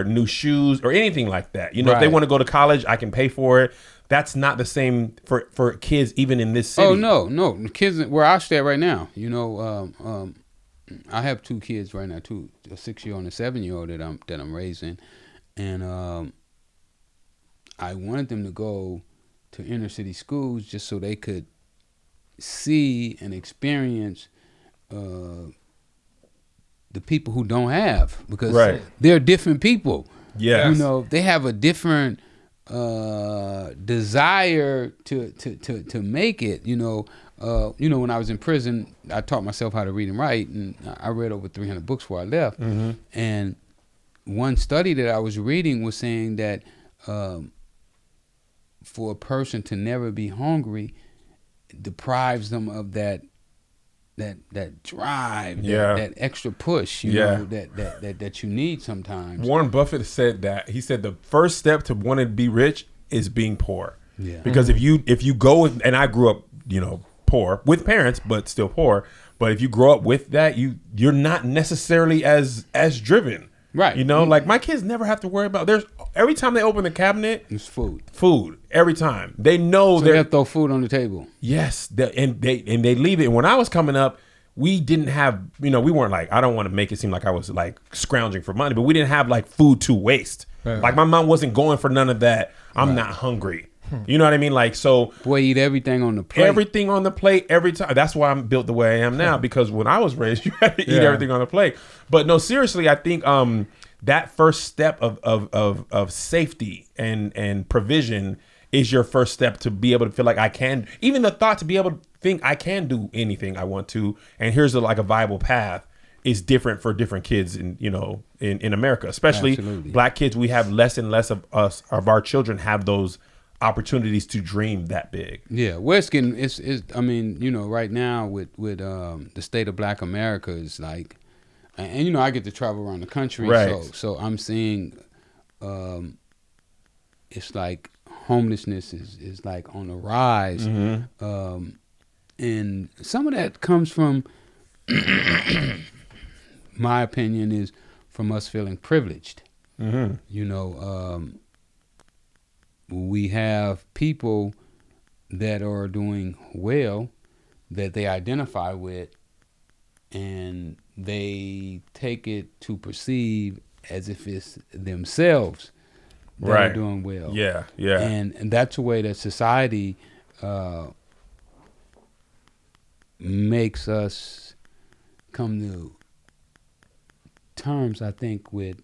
new shoes or anything like that. You know, if they Right. want to go to college, I can pay for it. That's not the same for kids even in this city. Oh, no. The kids where I stay right now, you know, I have 2 kids right now, a 6-year-old and a 7-year-old that I'm raising. And I wanted them to go to inner city schools just so they could see and experience the people who don't have, because Right. they're different people. Yes. You know, they have a different desire to make it. You know, when I was in prison, I taught myself how to read and write, and I read over 300 books before I left. Mm-hmm. And one study that I was reading was saying that for a person to never be hungry deprives them of that drive, Yeah. that extra push, you Yeah. know, that you need sometimes. Warren Buffett said that. He said the first step to wanting to be rich is being poor. Yeah. Because if you go with, and I grew up, you know, poor with parents, but still poor. But if you grow up with that, you're not necessarily as driven. Right. You know, like my kids never have to worry about. Every time they open the cabinet, It's food. every time they know So they're they have to throw food on the table. yes, and they leave it. And when I was coming up, we didn't have, you know, we weren't like, I don't want to make it seem like I was like scrounging for money, but we didn't have like food to waste. Right. Like my mom wasn't going for none of that. I'm not hungry. You know what I mean? Like, so Boy, eat everything on the plate. everything on the plate every time. That's why I'm built the way I am now, because when I was raised, you had to eat Yeah. everything on the plate. But no, seriously, I think that first step of safety and provision is your first step to be able to feel like I can, even the thought to be able to think I can do anything I want to, and here's a viable path, is different for different kids in America, especially Absolutely. Black kids. We have less and less of our children have those opportunities to dream that big. Yeah, well, it's getting it's I mean, you know, right now with the state of Black America is like, and you know, I get to travel around the country, Right. so I'm seeing, it's like homelessness is like on the rise, and some of that comes from, my opinion is from us feeling privileged. You know, we have people that are doing well that they identify with, and they take it to perceive as if it's themselves that are doing well. Yeah, yeah. And that's a way that society makes us come to terms, I think, with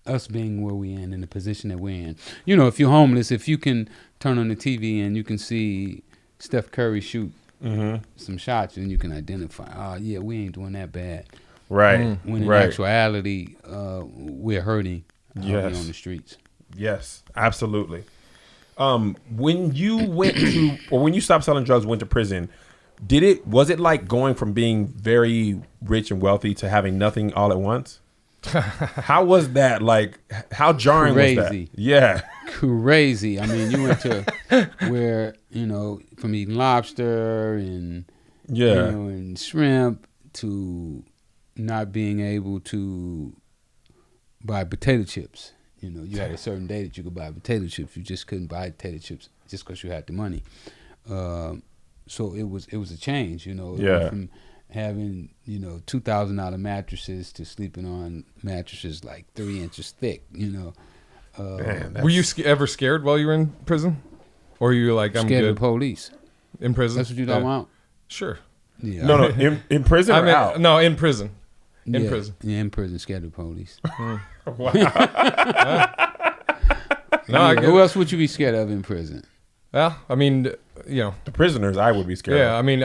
us being where we're in the position that we're in. You know, if you're homeless, if you can turn on the TV and you can see Steph Curry shoot some shots, and you can identify, oh, yeah, we ain't doing that bad. Right. When in actuality, we're hurting out here on the streets. Yes, absolutely. When you went to, or when you stopped selling drugs, went to prison, was it like going from being very rich and wealthy to having nothing all at once? How was that? Like, how jarring was that? Yeah. Crazy. I mean, you went to where, you know, from eating lobster and, you know, and shrimp to not being able to buy potato chips. You know, you had a certain day that you could buy potato chips. You just couldn't buy potato chips just because you had the money. So it was a change, you know. From having, you know, $2,000 mattresses to sleeping on mattresses like 3 inches thick, you know. Man, were you ever scared while you were in prison? Or you like, I'm scared good? of the police. In prison? That's what you're talking about? Sure. Yeah. No, in prison or out? No, in prison. In prison. Yeah, in prison, scared of the police. Wow. Who else would you be scared of in prison? Well, I mean, you know, The prisoners, I would be scared of. yeah. I mean,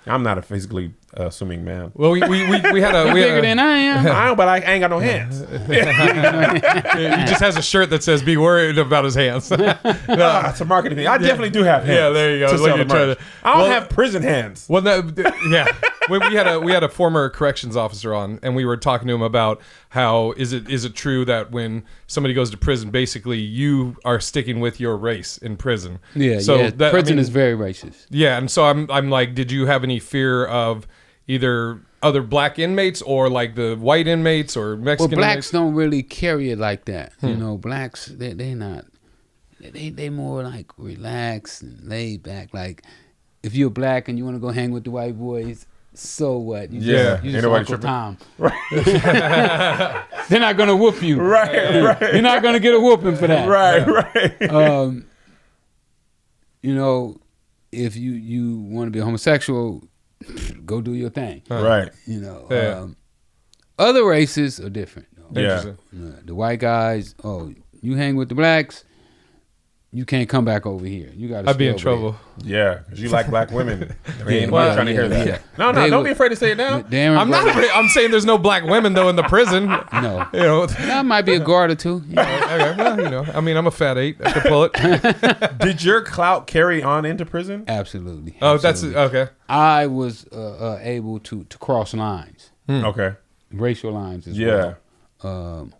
I'm not a physically assuming man. Well, we had a Bigger than I am. I am, but I ain't got no hands. he just has a shirt that says "Be worried about his hands." It's a marketing thing. I definitely do have hands. Yeah, there you go. to It's like sell you're the trying merch. to- I don't well- have prison hands. Well, yeah, we had a former corrections officer on, and we were talking to him about how is it true that when somebody goes to prison, basically you are sticking with your race in prison. Yeah, so yeah. that, Prison is very racist. Yeah, and so I'm like, did you have any fear of either other black inmates or like the white inmates or Mexican Well, blacks inmates? don't really carry it like that. You know, blacks they not. They more like relaxed and laid back. Like if you're black and you want to go hang with the white boys, so what? You Yeah, you ain't just nobody Uncle tripping. Tom. They're not gonna whoop you. Right. You're not gonna get a whooping for that. Right. You know, if you want to be a homosexual, go do your thing. Right. You know, Yeah. other races are different. Though. Yeah. Interesting. The white guys, you hang with the blacks, you can't come back over here. You got to. I'd be in trouble. Yeah, because you like black women. Ain't Well, nobody trying to hear that. yeah. No, They don't would- be afraid to say it now. I'm not. I'm saying there's no black women though in the prison. No, You know. that might be a guard or two. Yeah. Okay, well, you know. I mean, I'm a fat 8. I could pull it. Did your clout carry on into prison? Absolutely. Oh, that's Absolutely. okay. I was able to cross lines, Okay. racial lines as Yeah. well.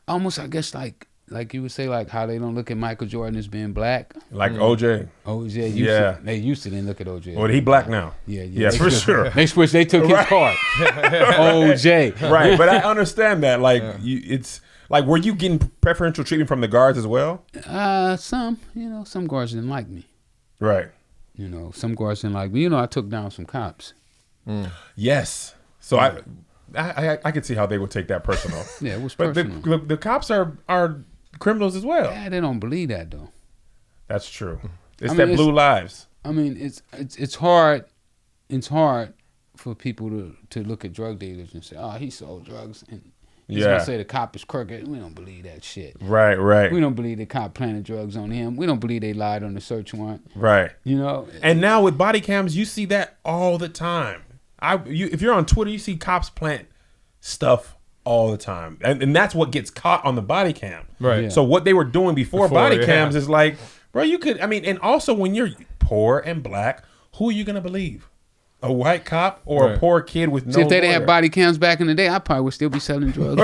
Almost, I guess, like you would say, like how they don't look at Michael Jordan as being black. Like OJ. OJ, they used to didn't look at OJ. Well, he black now. Yeah, Yeah, They for switched- sure. They switched. They took his card. OJ. Right, but I understand that. Like, it's like, were you getting preferential treatment from the guards as well? Some guards didn't like me. Right. Some guards didn't like me. I took down some cops. Yes. So I could see how they would take that personal. Yeah, it was But personal. the cops are criminals as well. Yeah, they don't believe that though. That's true. It's I mean, that it's- blue lives. I mean, it's hard. It's hard for people to look at drug dealers and say, "Oh, he sold drugs," and he's Yeah. gonna say the cop is crooked. We don't believe that shit. Right, right, We don't believe the cop planted drugs on him. We don't believe they lied on the search warrant. right. And now with body cams, you see that all the time. If you're on Twitter, you see cops plant stuff all the time, and that's what gets caught on the body cam. Right. Yeah. So what they were doing before body yeah. cams is like, bro, you could. I mean, and also when you're poor and black, who are you gonna believe? A white cop or a Right. poor kid with no? See, if they didn't have lawyer? body cams back in the day, I probably would still be selling drugs.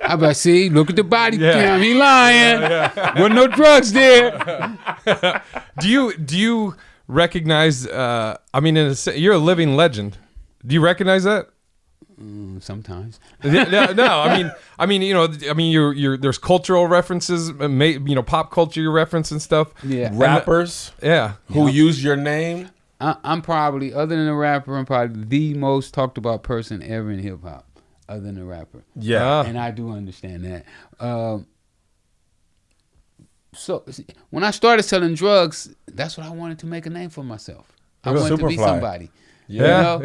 I bet, see, look at the body cam. He lying. Wasn't no drugs there. Do you recognize? I mean, you're a living legend. Do you recognize that? Sometimes. No, I mean, you're there's cultural references, pop culture you reference and stuff. Yeah. Rappers who use your name. I'm probably, other than a rapper, I'm probably the most talked about person ever in hip hop, other than a rapper. Yeah. And I do understand that. So when I started selling drugs, that's what I wanted to make a name for myself. I wanted to be somebody. Yeah.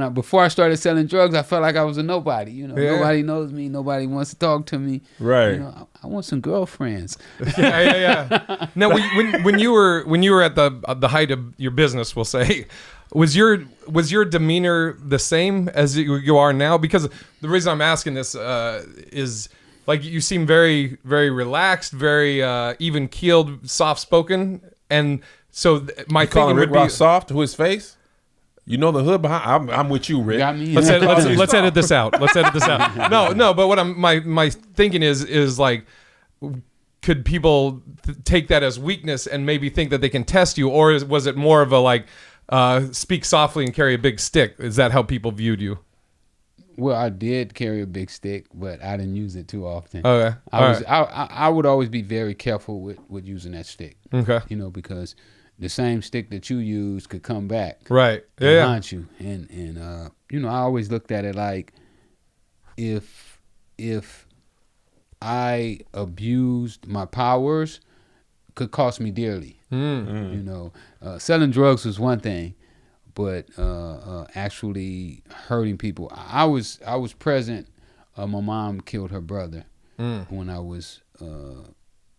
Before I started selling drugs, I felt like I was a nobody. Nobody knows me. Nobody wants to talk to me. Right. I want some girlfriends. Yeah. Now, when you were at the height of your business, we'll say, was your demeanor the same as you are now? Because the reason I'm asking this is, like, you seem very, very relaxed, very even keeled, soft spoken, and so my thinking would be soft to his face. You know the hood behind. I'm with you, Rick. Got me. Let's edit this out. Let's edit this out. No. But what my thinking is like, could people take that as weakness and maybe think that they can test you, or was it more of a like, speak softly and carry a big stick? Is that how people viewed you? Well, I did carry a big stick, but I didn't use it too often. Okay. I would always be very careful with using that stick. Okay. Because the same stick that you use could come back. Right. And haunt you. And I always looked at it like, if I abused my powers, could cost me dearly. Selling drugs was one thing, but actually hurting people. I was present. My mom killed her brother when I was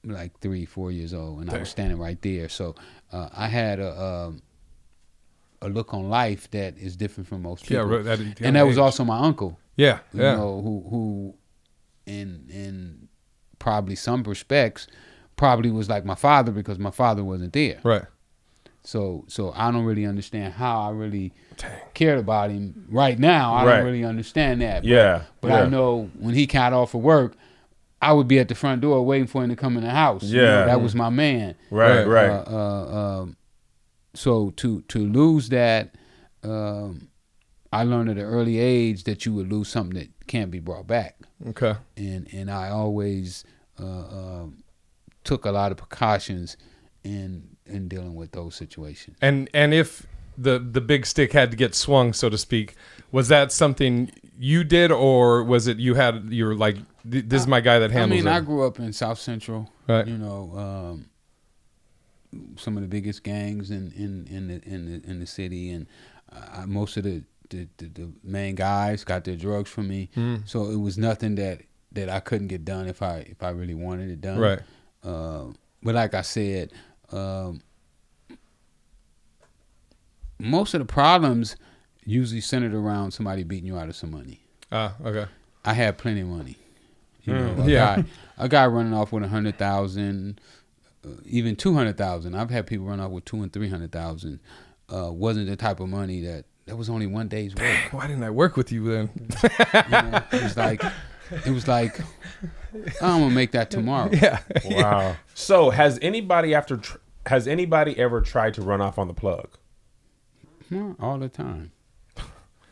like 3-4 years old, and I was standing right there. So I had a look on life that is different from most people. And that was also my uncle. Who in probably some respects probably was like my father, because my father wasn't there. Right. So I don't really understand how I really cared about him right now. I don't really understand that. But I know when he got off of work, I would be at the front door waiting for him to come in the house. That was my man. Right. So to lose that, I learned at an early age that you would lose something that can't be brought back. Okay. And I always took a lot of precautions in dealing with those situations. And if the big stick had to get swung, so to speak, was that something you did, or was it you were like, this is my guy that handles it? I grew up in South Central. Right. Some of the biggest gangs in the city, and most of the main guys got their drugs from me. So it was nothing that I couldn't get done if I really wanted it done. Right. But like I said, most of the problems usually centered around somebody beating you out of some money. Okay. I had plenty of money. A guy running off with 100,000, even 200,000. I've had people run off with 200,000 and 300,000. Wasn't the type of money that was only one day's work. Why didn't I work with you then? It was like I'm gonna make that tomorrow. Yeah. Wow. So has anybody ever tried to run off on the plug? All the time.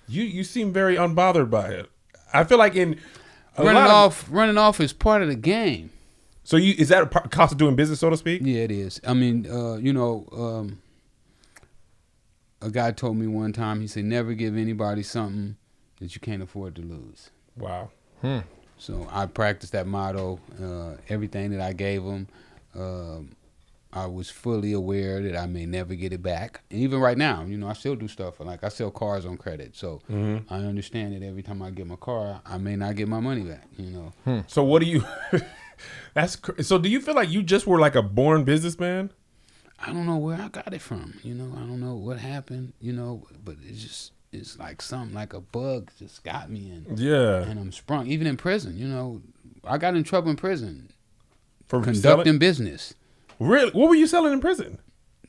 You seem very unbothered by it. I feel like running off is part of the game. So is that a cost of doing business, so to speak? Yeah, it is. I mean, a guy told me one time, he said, never give anybody something that you can't afford to lose. Wow. So I practiced that motto. Everything that I gave him, I was fully aware that I may never get it back. And even right now, I still do stuff. Like I sell cars on credit. So I understand that every time I get my car, I may not get my money back, So what do you... So do you feel like you just were like a born businessman? I don't know where I got it from. I don't know what happened, but it's like something, like a bug just got me in. Yeah. And I'm sprung. Even in prison, I got in trouble in prison for conducting business. Really? What were you selling in prison?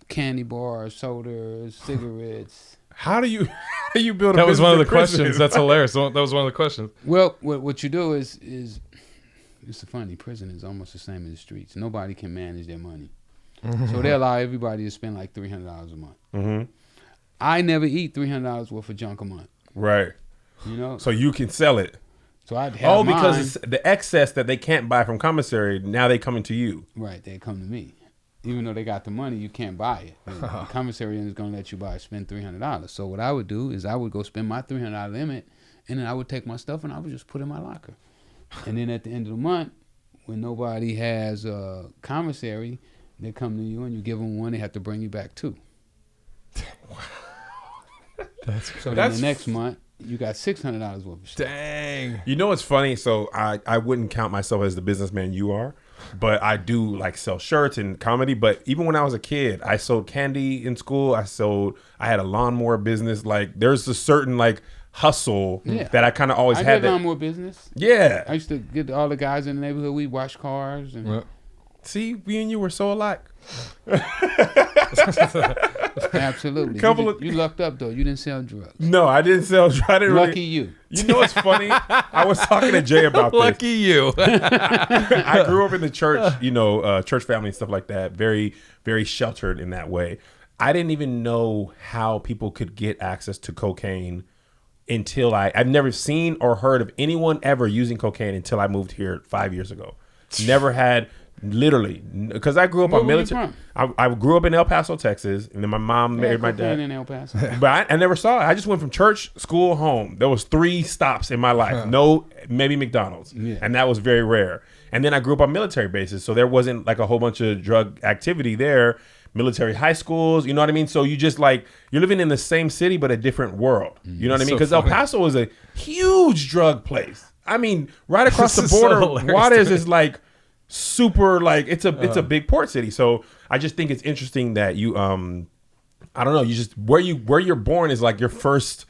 Candy bars, sodas, cigarettes. How do you build a business? That was one of the prison? questions. That's hilarious. That was one of the questions. Well, what you do is it's funny. Prison is almost the same as the streets. Nobody can manage their money. So they allow everybody to spend like $300 a month. I never eat $300 worth of junk a month. Right. You know, So you can sell it. so I'd have Because mine. it's the excess that they can't buy from commissary, now they coming to you. Right, they come to me. Even though they got the money, you can't buy it. The commissary is going to let you spend $300. So what I would do is I would go spend my $300 limit, and then I would take my stuff and I would just put it in my locker. And then at the end of the month, when nobody has commissary, they come to you and you give them one. They have to bring you back two. So then the next month, you got $600 worth of stuff. Dang. You know what's funny? So I wouldn't count myself as the businessman you are, but I do like sell shirts and comedy. But even when I was a kid, I sold candy in school. I had a lawnmower business. Like there's a certain like hustle that I kind of always I had. did lawnmower business. Yeah. I used to get all the guys in the neighborhood. We wash cars and. Well, See, me and you were so alike. Absolutely. Couple You lucked up though. You didn't sell drugs. No, I didn't sell. I didn't Lucky really, you. You know what's funny? I was talking to Jay about this. lucky you. I grew up in the church, church family and stuff like that. Very, very sheltered in that way. I didn't even know how people could get access to cocaine until I've never seen or heard of anyone ever using cocaine until I moved here 5 years ago. Never had, literally, because I grew up Where on were you military. from? I grew up in El Paso, Texas, and then my mom They married had my cocaine dad. in El Paso. But I never saw it. I just went from church, school, home. There was 3 stops in my life. No, maybe McDonald's. Yeah. And that was very rare. And then I grew up on military bases. So there wasn't like a whole bunch of drug activity there. Military high schools, you know what I mean? So you just like, you're living in the same city, but a different world. You know what I mean? So Because El funny. Paso is a huge drug place. I mean, right across the This is so border, hilarious Juarez to me. is like super, like it's a big port city. So I just think it's interesting that you, I don't know, you just, where you're born is like your first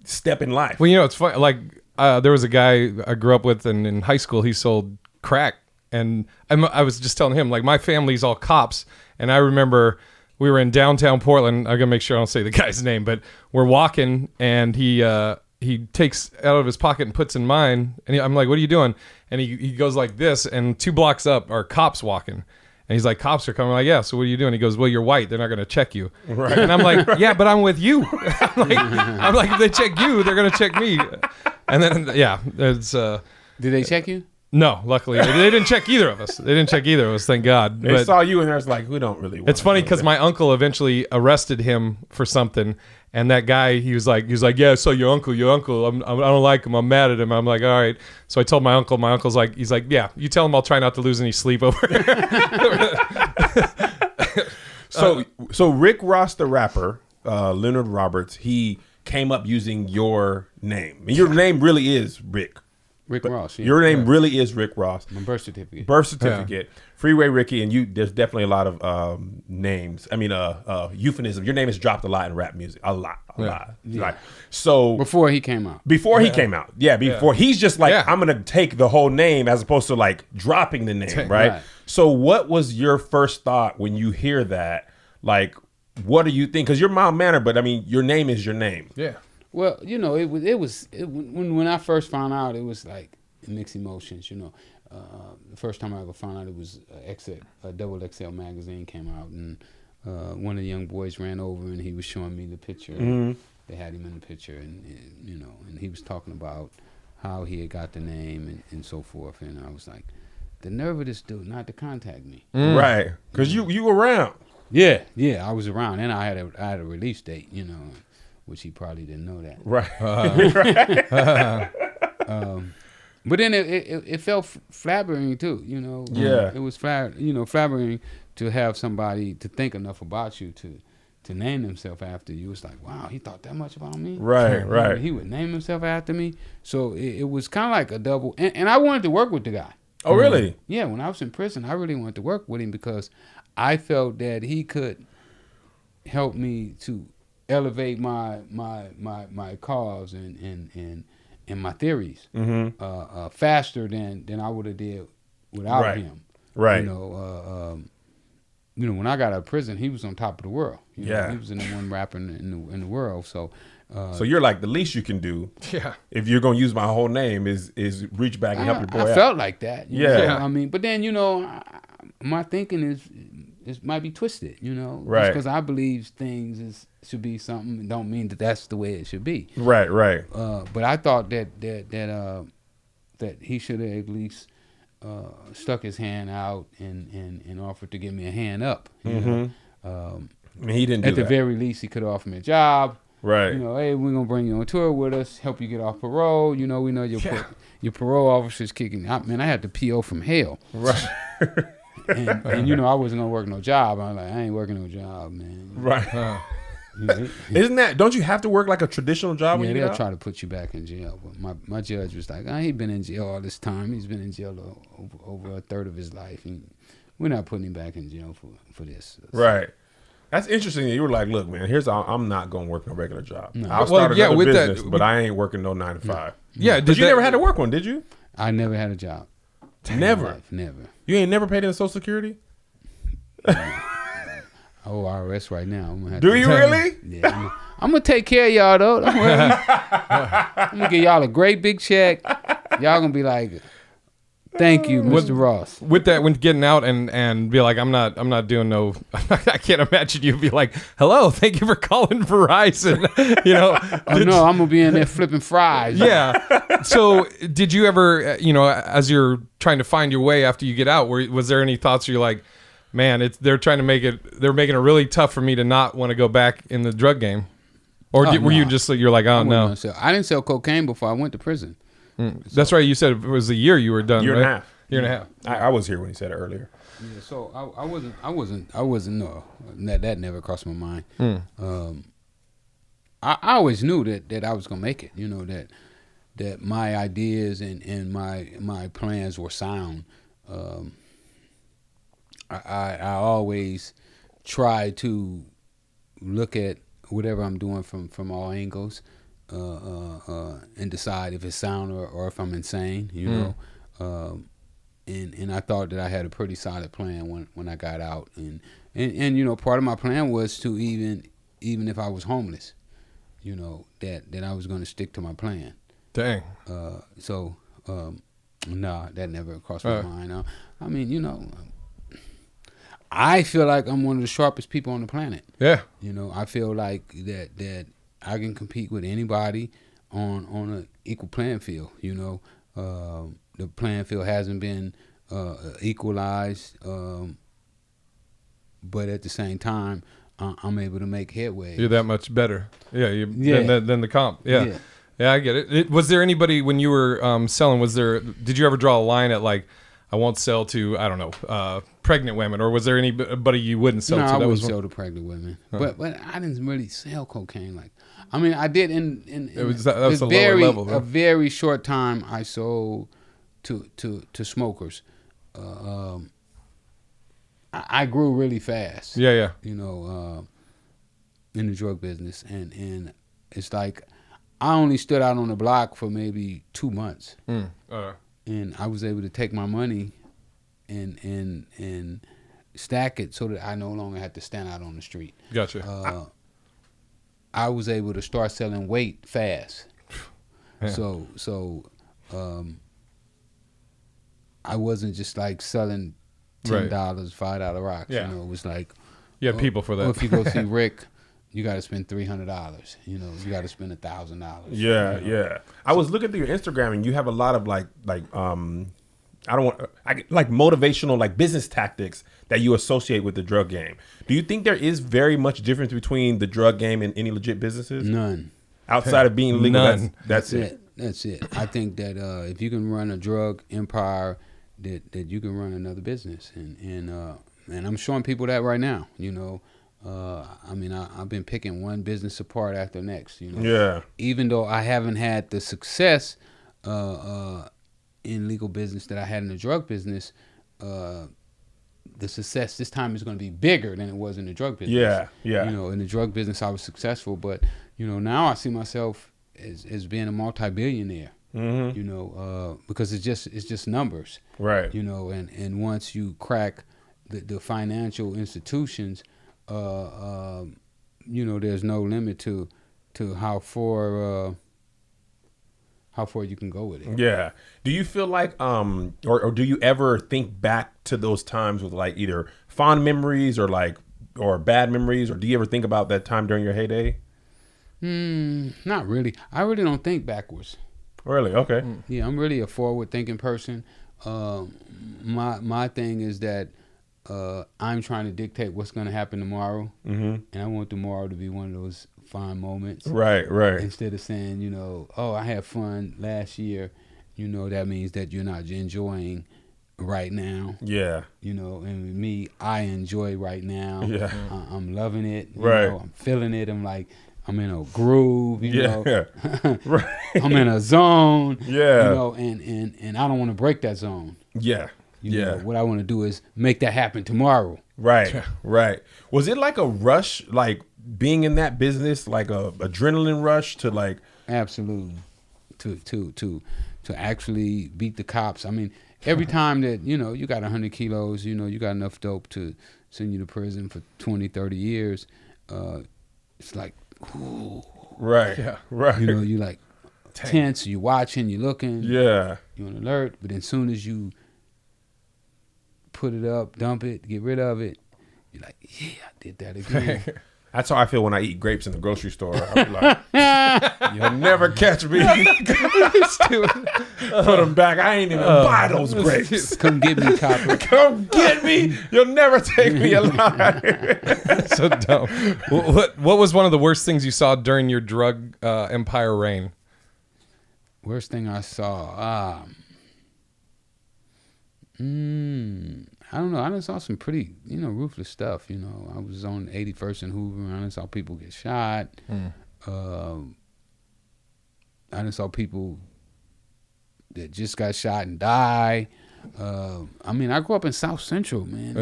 step in life. Well, it's funny. Like there was a guy I grew up with, and in high school he sold crack, and I was just telling him like my family's all cops, and I remember we were in downtown Portland. I'm gonna make sure I don't say the guy's name, but we're walking, and he takes out of his pocket and puts in mine, and I'm like, "What are you doing?" And he goes like this, and 2 blocks up are cops walking. And he's like, cops are coming. I'm like, yeah, so what are you doing? He goes, well, you're white. They're not going to check you. Right. And I'm like, yeah, but I'm with you. I'm like, if they check you, they're going to check me. And then, yeah, it's... Did they check you? No, luckily. They didn't check either of us. They didn't check either of us, thank God. They saw you and there's like, we don't really want It's funny because my uncle eventually arrested him for something. And that guy, he was like, yeah, so your uncle, I don't like him. I'm mad at him. I'm like, all right. So I told my uncle. My uncle's like, he's like, yeah, you tell him I'll try not to lose any sleep over it. So Rick Ross, the rapper, Leonard Roberts, he came up using your name. And your name really is Rick. Rick Ross. Yeah. Your name really is Rick Ross. My birth certificate. Birth certificate, Freeway Ricky, and you. There's definitely a lot of names. I mean, euphemism. Your name is dropped a lot in rap music. A lot. Like, so Before he came out. before he came out, before he's just like, Yeah. I'm gonna take the whole name as opposed to like dropping the name, right? Right. So what was your first thought when you hear that? Like, what do you think? Because you're mild mannered, but I mean, your name is your name. Yeah. Well, when I first found out, it was like mixed emotions. The first time I ever found out, it was a Double XL magazine came out, and one of the young boys ran over and he was showing me the picture. They had him in the picture, and he was talking about how he had got the name and so forth. And I was like, the nerve of this dude not to contact me. Right? Because you were around. Yeah, I was around, and I had a release date, which he probably didn't know that. Right. But then it felt flattering too, Yeah. It was flattering to have somebody to think enough about you to name himself after you. It's like, wow, he thought that much about me. Right. He would name himself after me. So it was kind of like a double. And I wanted to work with the guy. Oh, really? Yeah, when I was in prison, I really wanted to work with him because I felt that he could help me to elevate my cause and my theories faster than I would have did without Right. him. Right. When I got out of prison, he was on top of the world. Yeah. He was the number one rapper in the world. So. So you're like, the least you can do, Yeah. if you're gonna use my whole name, is reach back and help your boy I out. felt like that. Yeah. I mean, but then my thinking it might be twisted, you know. Right. Because I believe things should be something. It don't mean that that's the way it should be. Right. Right. But I thought that he should have at least stuck his hand out and offered to give me a hand up. You know? I mean, he didn't do At the that. very least, he could have offered me a job. Right. You know, hey, we're gonna bring you on tour with us, help you get off parole. You know, we know your parole officer's kicking out. Man, I had the PO from hell. Right. And you know, I wasn't gonna work no job. I was like, I ain't working no job, man. Right. You know, Isn't that? Don't you have to work like a traditional job when yeah, you they'll get out? try to put you back in jail. But my judge was like, he's been in jail all this time. He's been in jail over a third of his life. And we're not putting him back in jail for this. Right. That's interesting. You were like, look, man, I'm not going to work no regular job. No. I'll Well, start yeah, another with that- business, but I ain't working no 9 to 5. Yeah, But you never had to work one, did you? I never had a job. Never. Life, never. You ain't never paid in Social Security? Oh, IRS right now. I'm gonna have Do to, you really? Yeah, I'm gonna take care of y'all though. Don't worry. I'm gonna give y'all a great big check. Y'all gonna be like, "Thank you, Mr. Ross." With that, when getting out and be like, I'm not doing no. I can't imagine you be like, hello, thank you for calling Verizon. You know, Oh no, I'm gonna be in there flipping fries. yeah. So, did you ever, as you're trying to find your way after you get out, was there any thoughts? You're like, man, they're making it really tough for me to not want to go back in the drug game, or were you no. just you're like, oh no? I didn't sell cocaine before I went to prison. That's right. You said it was a year you were done. Year and right? a half. Year and a half. I was here when he said it earlier. Yeah, so I wasn't. No, that never crossed my mind. I always knew that I was gonna make it. You know that my ideas and my plans were sound. I always try to look at whatever I'm doing from all angles and decide if it's sound or if I'm insane. You know. And I thought that I had a pretty solid plan when I got out, and you know, part of my plan was to even if I was homeless, you know, that I was going to stick to my plan. Dang. No, that never crossed my mind. I mean, you know, I feel like I'm one of the sharpest people on the planet. Yeah. You know, I feel like that I can compete with anybody on an equal playing field. You know. The playing field hasn't been equalized, but at the same time, I'm able to make headway. You're that much better. Yeah. Than the comp. Yeah. Yeah, I get it. Was there anybody when you were selling? Did you ever draw a line at like, I won't sell to, I don't know, pregnant women, or was there anybody you wouldn't sell to? I that wouldn't sell to pregnant women, but I didn't really sell cocaine like. I mean, I did in that was a lower level. Huh? A very short time. I sold to smokers. I grew really fast. Yeah. You know, in the drug business, and it's like I only stood out on the block for maybe 2 months, and I was able to take my money and stack it so that I no longer had to stand out on the street. Gotcha. I was able to start selling weight fast. Yeah. So I wasn't just like selling $10, $5 rocks. Yeah. You know, it was like You had people for that. Or if you go see Rick, you got to spend $300. You know, you got to spend $1,000. Yeah, yeah. I was looking through your Instagram, and you have a lot of like motivational like business tactics that you associate with the drug game. Do you think there is very much difference between the drug game and any legit businesses? None. Outside of being legal, None. That's it. That's it. I think that if you can run a drug empire, that you can run another business, and I'm showing people that right now. You know, I mean, I've been picking one business apart after the next. You know, Yeah. Even though I haven't had the success in legal business that I had in the drug business, the success this time is going to be bigger than it was in the drug business. Yeah, yeah. You know, in the drug business I was successful, but you know, now I see myself as being a multi-billionaire. Mm-hmm. You know, because it's just numbers. Right. You know, and once you crack the financial institutions, you know, there's no limit to how how far you can go with it. Yeah. Do you feel like or do you ever think back to those times with like either fond memories or bad memories, or do you ever think about that time during your heyday? Not really. I really don't think backwards. Really? Okay. Yeah, I'm really a forward thinking person. My thing is that I'm trying to dictate what's going to happen tomorrow, and I want tomorrow to be one of those fine moments. Right. Instead of saying, oh, I had fun last year, that means that you're not enjoying right now. Yeah. And with me, I enjoy right now. Yeah. I'm loving it. Right. I'm feeling it. I'm like, I'm in a groove, Yeah. Right. I'm in a zone. Yeah. And I don't want to break that zone. Yeah. What I want to do is make that happen tomorrow. Right. Was it like a rush, like being in that business, like a adrenaline rush to like? Absolutely. To actually beat the cops. I mean, every time that, you got 100 kilos, you got enough dope to send you to prison for 20, 30 years, it's like, ooh. Right. Yeah. Right. You like tense, you watching, you looking. Yeah. You on alert, but as soon as you put it up, dump it, get rid of it, you're like, yeah, I did that again. That's how I feel when I eat grapes in the grocery store. I'll be like, you'll never catch me. Put them back. I ain't even buy those grapes. Come get me, copper. Come get me. You'll never take me alive. So dumb. What was one of the worst things you saw during your drug empire reign? Worst thing I saw. I don't know. I done saw some pretty, ruthless stuff. I was on 81st and Hoover, and I done saw people get shot. I done saw people that just got shot and die. I mean, I grew up in South Central, man.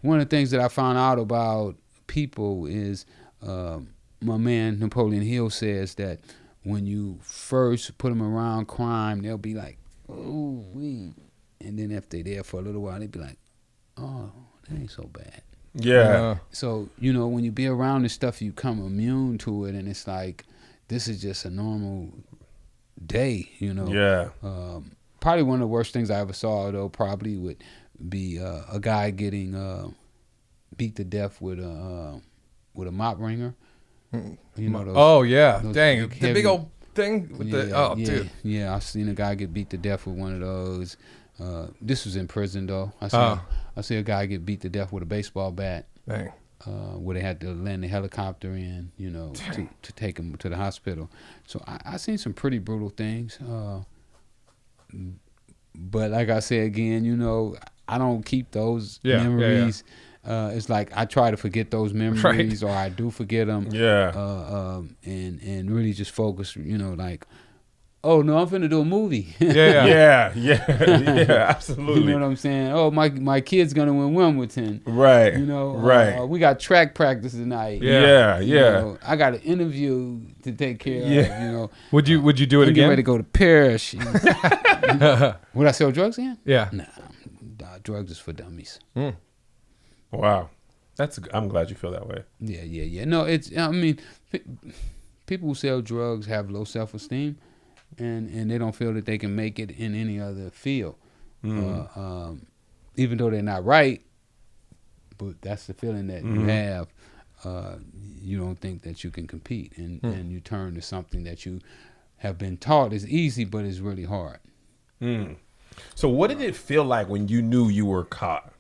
One of the things that I found out about people is my man Napoleon Hill says that when you first put them around crime, they'll be like, oh, and then if they're there for a little while, they'll be like, oh, that ain't so bad. Yeah. So, when you be around this stuff, you come immune to it, and it's like, this is just a normal day, Yeah. Probably one of the worst things I ever saw, though, probably would be a guy getting beat to death with a mop wringer. Those, dang, big, the big old thing with dude. Yeah, I seen a guy get beat to death with one of those. This was in prison though. I see a guy get beat to death with a baseball bat. Dang. Where they had to land the helicopter in, to take him to the hospital. So I seen some pretty brutal things. But like I said again, I don't keep those memories. It's like I try to forget those memories, or I do forget them. Yeah. And really just focus, like, oh no, I'm finna do a movie. Yeah, absolutely. You know what I'm saying? Oh, my kid's gonna win Wimbledon. Right. Right. We got track practice tonight. Yeah. I got an interview to take care of. Would you do it again? Get ready to go to Paris. Would I sell drugs again? Yeah. Nah, drugs is for dummies. Wow. I'm glad you feel that way. Yeah. No, people who sell drugs have low self-esteem, and they don't feel that they can make it in any other field. Even though they're not right, but that's the feeling that you have. You don't think that you can compete, and you turn to something that you have been taught is easy, but is really hard. So what did it feel like when you knew you were caught?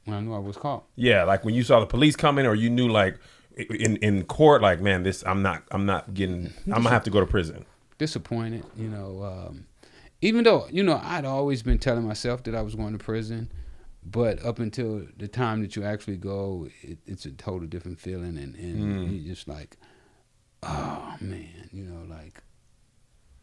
When I knew I was caught. Yeah, like when you saw the police coming, or you knew like in court, like, man, I'm gonna have to go to prison. Disappointed, even though, I'd always been telling myself that I was going to prison, but up until the time that you actually go, it's a total different feeling, and you're just like, oh man, like,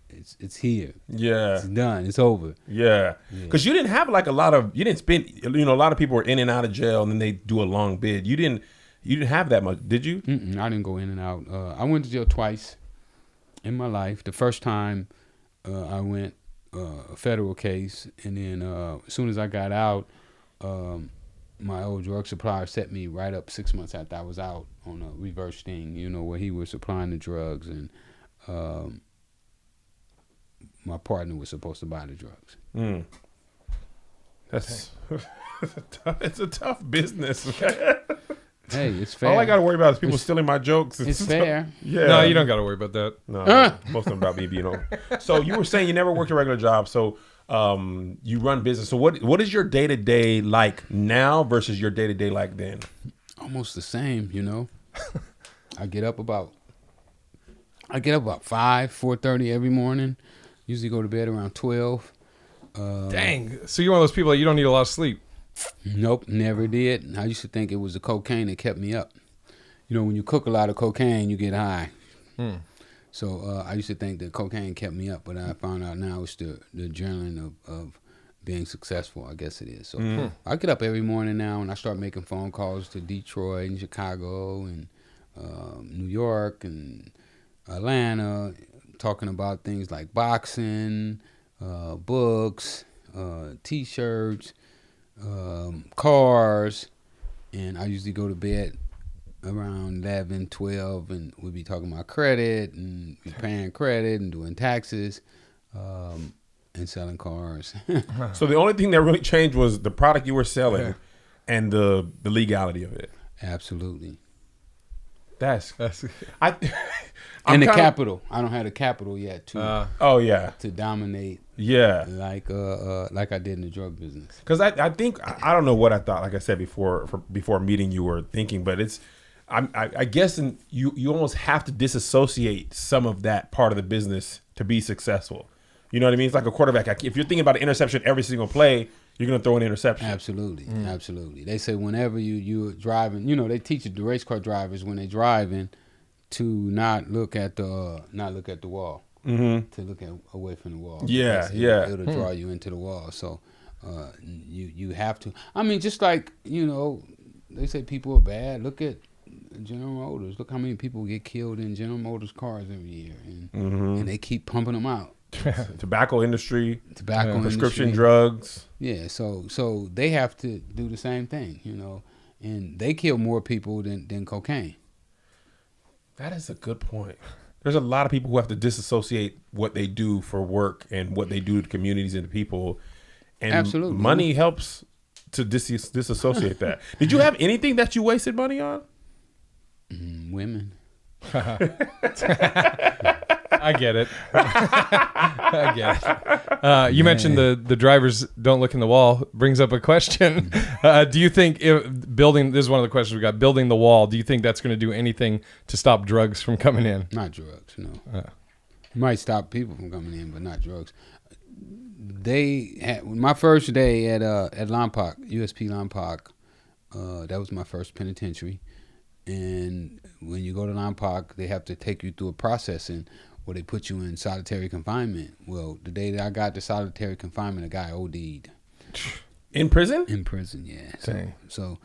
it's here. Yeah. It's done. It's over. Yeah. Because you didn't have like you didn't spend, a lot of people were in and out of jail, and then they do a long bid. You didn't have that much, did you? I didn't go in and out. I went to jail twice in my life. The first time I went, a federal case, and then as soon as I got out, my old drug supplier set me right up 6 months after I was out on a reverse thing, where he was supplying the drugs, and my partner was supposed to buy the drugs. That's it's a tough business. Hey, it's fair. All I got to worry about is people stealing my jokes. It's fair. Yeah. No, you don't got to worry about that. No, most of them about me being old. So you were saying you never worked a regular job. So you run business. So what is your day-to-day like now versus your day-to-day like then? Almost the same, I get up about 4:30 every morning. Usually go to bed around 12. Dang. So you're one of those people that you don't need a lot of sleep. Nope, never did. I used to think it was the cocaine that kept me up. When you cook a lot of cocaine, you get high. So I used to think that cocaine kept me up, but I found out now it's the adrenaline of being successful, I guess it is. So I get up every morning now, and I start making phone calls to Detroit and Chicago and New York and Atlanta, talking about things like boxing, books, T-shirts, cars, and I usually go to bed around 11, 12, and we'll be talking about credit and paying credit and doing taxes and selling cars. So the only thing that really changed was the product you were selling and the legality of it. Absolutely. That's and the capital. I don't have the capital yet to to dominate. Yeah, like I did in the drug business. Because I think I don't know what I thought. Like I said before meeting you were thinking, but it's I guess you almost have to disassociate some of that part of the business to be successful. You know what I mean? It's like a quarterback. If you're thinking about an interception every single play, you're going to throw an interception. Absolutely, absolutely. They say whenever you're driving, they teach the race car drivers when they're driving to not look at the wall, to look away from the wall. Yeah, it'll draw you into the wall. So you have to. I mean, just like they say people are bad. Look at General Motors. Look how many people get killed in General Motors cars every year, and they keep pumping them out. Tobacco industry, prescription industry. drugs. Yeah, so they have to do the same thing, and they kill more people than cocaine. That is a good point. There's a lot of people who have to disassociate what they do for work and what they do to communities and to people. And absolutely, money helps to disassociate that. Did you have anything that you wasted money on? Women. I get it. I get it. You mentioned the drivers don't look in the wall. Brings up a question. Do you think this is one of the questions we got, building the wall, do you think that's going to do anything to stop drugs from coming in? Not drugs, no. It might stop people from coming in, but not drugs. They had my first day at Lompoc, USP Lompoc. That was my first penitentiary. And when you go to Lompoc, they have to take you through a processing where they put you in solitary confinement. Well, the day that I got to solitary confinement, a guy OD'd. In prison? In prison, yeah. So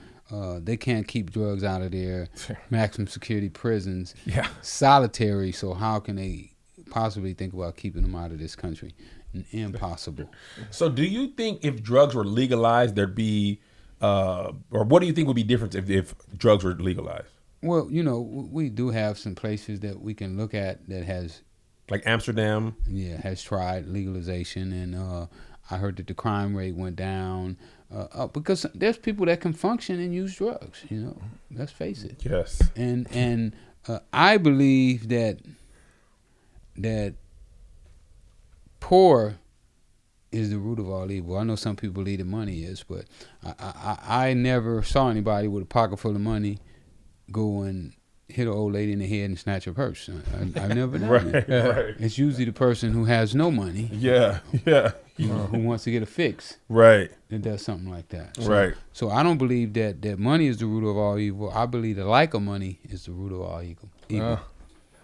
they can't keep drugs out of there. Maximum security prisons. Yeah. Solitary. So how can they possibly think about keeping them out of this country? Impossible. So do you think if drugs were legalized, there'd be, or what do you think would be different if drugs were legalized? Well, we do have some places that we can look at that has, like Amsterdam. Yeah, has tried legalization, and I heard that the crime rate went down because there's people that can function and use drugs. Let's face it. Yes. And I believe that poor is the root of all evil. I know some people believe that money is, but I never saw anybody with a pocket full of money go and hit an old lady in the head and snatch her purse. I've never done it. Right. It's usually the person who has no money. Yeah. Who wants to get a fix. Right. That does something like that. Right. So I don't believe that money is the root of all evil. I believe the lack of money is the root of all evil.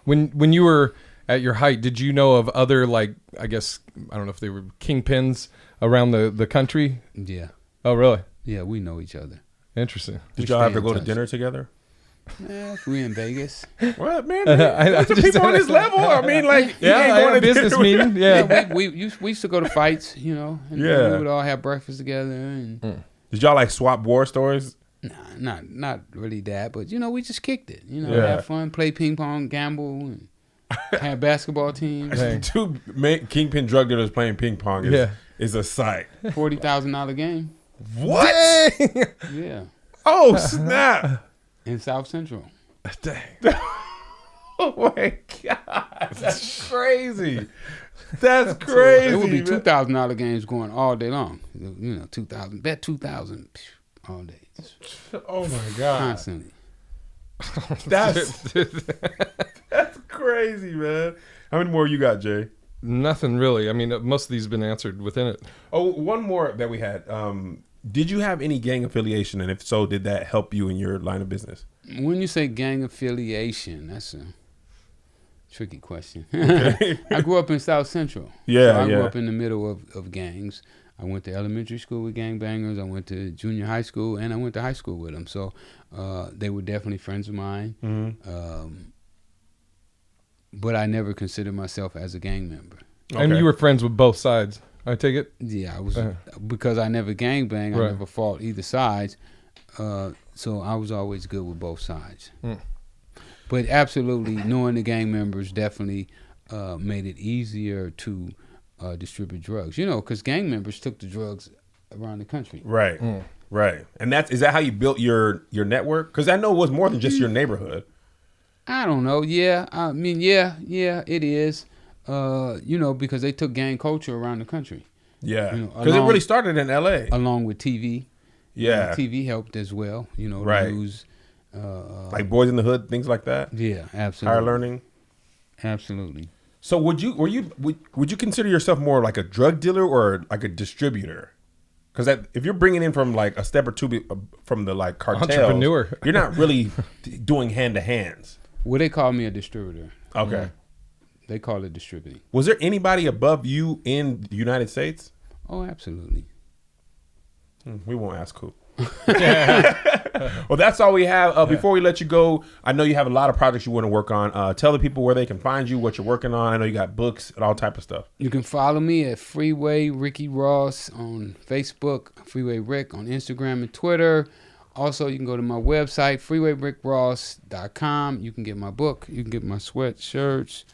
When you were at your height, did you know of other, like, I guess, I don't know if they were kingpins around the country? Yeah. Oh, really? Yeah, we know each other. Interesting. Did y'all ever go to dinner together? Yeah, if we're in Vegas. What, man? There's people on this level. I mean, like, a business meeting. Yeah, we used to go to fights, and we would all have breakfast together, and Did y'all like swap war stories? Nah, not really that, but we just kicked it. Yeah. Have fun, play ping pong, gamble, and have basketball teams. Dang. Two kingpin drug dealers playing ping pong is a sight. $40,000 game. What? Yeah, Oh snap! in South Central. Dang. Oh my god, that's crazy. That's crazy. It would be man. $2,000 games going all day long. 2,000, bet 2,000 all day, Oh my god, constantly. that's crazy, man. How many more you got, Jay? Nothing really. I mean, most of these have been answered within it. Oh, one more that we had. Did you have any gang affiliation, and if so, did that help you in your line of business? When you say gang affiliation, that's a tricky question. I grew up in South Central. Yeah, so I grew yeah. up in the middle of gangs. I went to elementary school with gangbangers. I went to junior high school, and I went to high school with them. So they were definitely friends of mine. Mm-hmm. But I never considered myself as a gang member. And you were friends with both sides, I take it? Yeah, I was because I never gangbanged. I Right. never fought either sides. So I was always good with both sides. Mm. But absolutely, knowing the gang members definitely made it easier to distribute drugs. Because gang members took the drugs around the country. Right, right. And is that how you built your network? Because I know it was more than just your neighborhood. I don't know. Yeah, I mean, yeah, it is. Because they took gang culture around the country. Yeah, because it really started in L.A. Along with TV. Yeah, TV helped as well. Right. The news. Like Boys in the Hood, things like that. Yeah, absolutely. Higher learning. Absolutely. So would you consider yourself more like a drug dealer or like a distributor? Because if you're bringing in from like a step or two from the like cartels, Entrepreneur. you're not really doing hand to hands. Well, they call me a distributor. Okay. They call it distributing. Was there anybody above you in the United States? Oh, absolutely. We won't ask who. Well, that's all we have. Before we let you go, I know you have a lot of projects you want to work on. Tell the people where they can find you, what you're working on. I know you got books and all type of stuff. You can follow me at Freeway Ricky Ross on Facebook, Freeway Rick on Instagram and Twitter. Also, you can go to my website, freewayrickross.com. You can get my book. You can get my sweatshirts.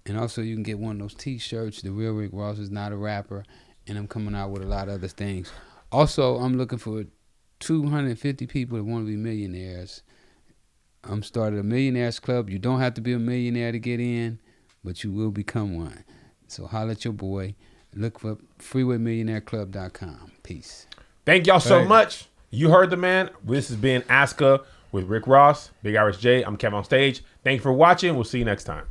And also, you can get one of those T-shirts. The Real Rick Ross is not a rapper. And I'm coming out with a lot of other things. Also, I'm looking for 250 people that want to be millionaires. I'm starting a millionaires club. You don't have to be a millionaire to get in, but you will become one. So holler at your boy. Look for freewaymillionaireclub.com. Peace. Thank y'all so much. You heard the man. This has been Aska with Rick Ross, Big Irish J. I'm Kevin on stage. Thank you for watching. We'll see you next time.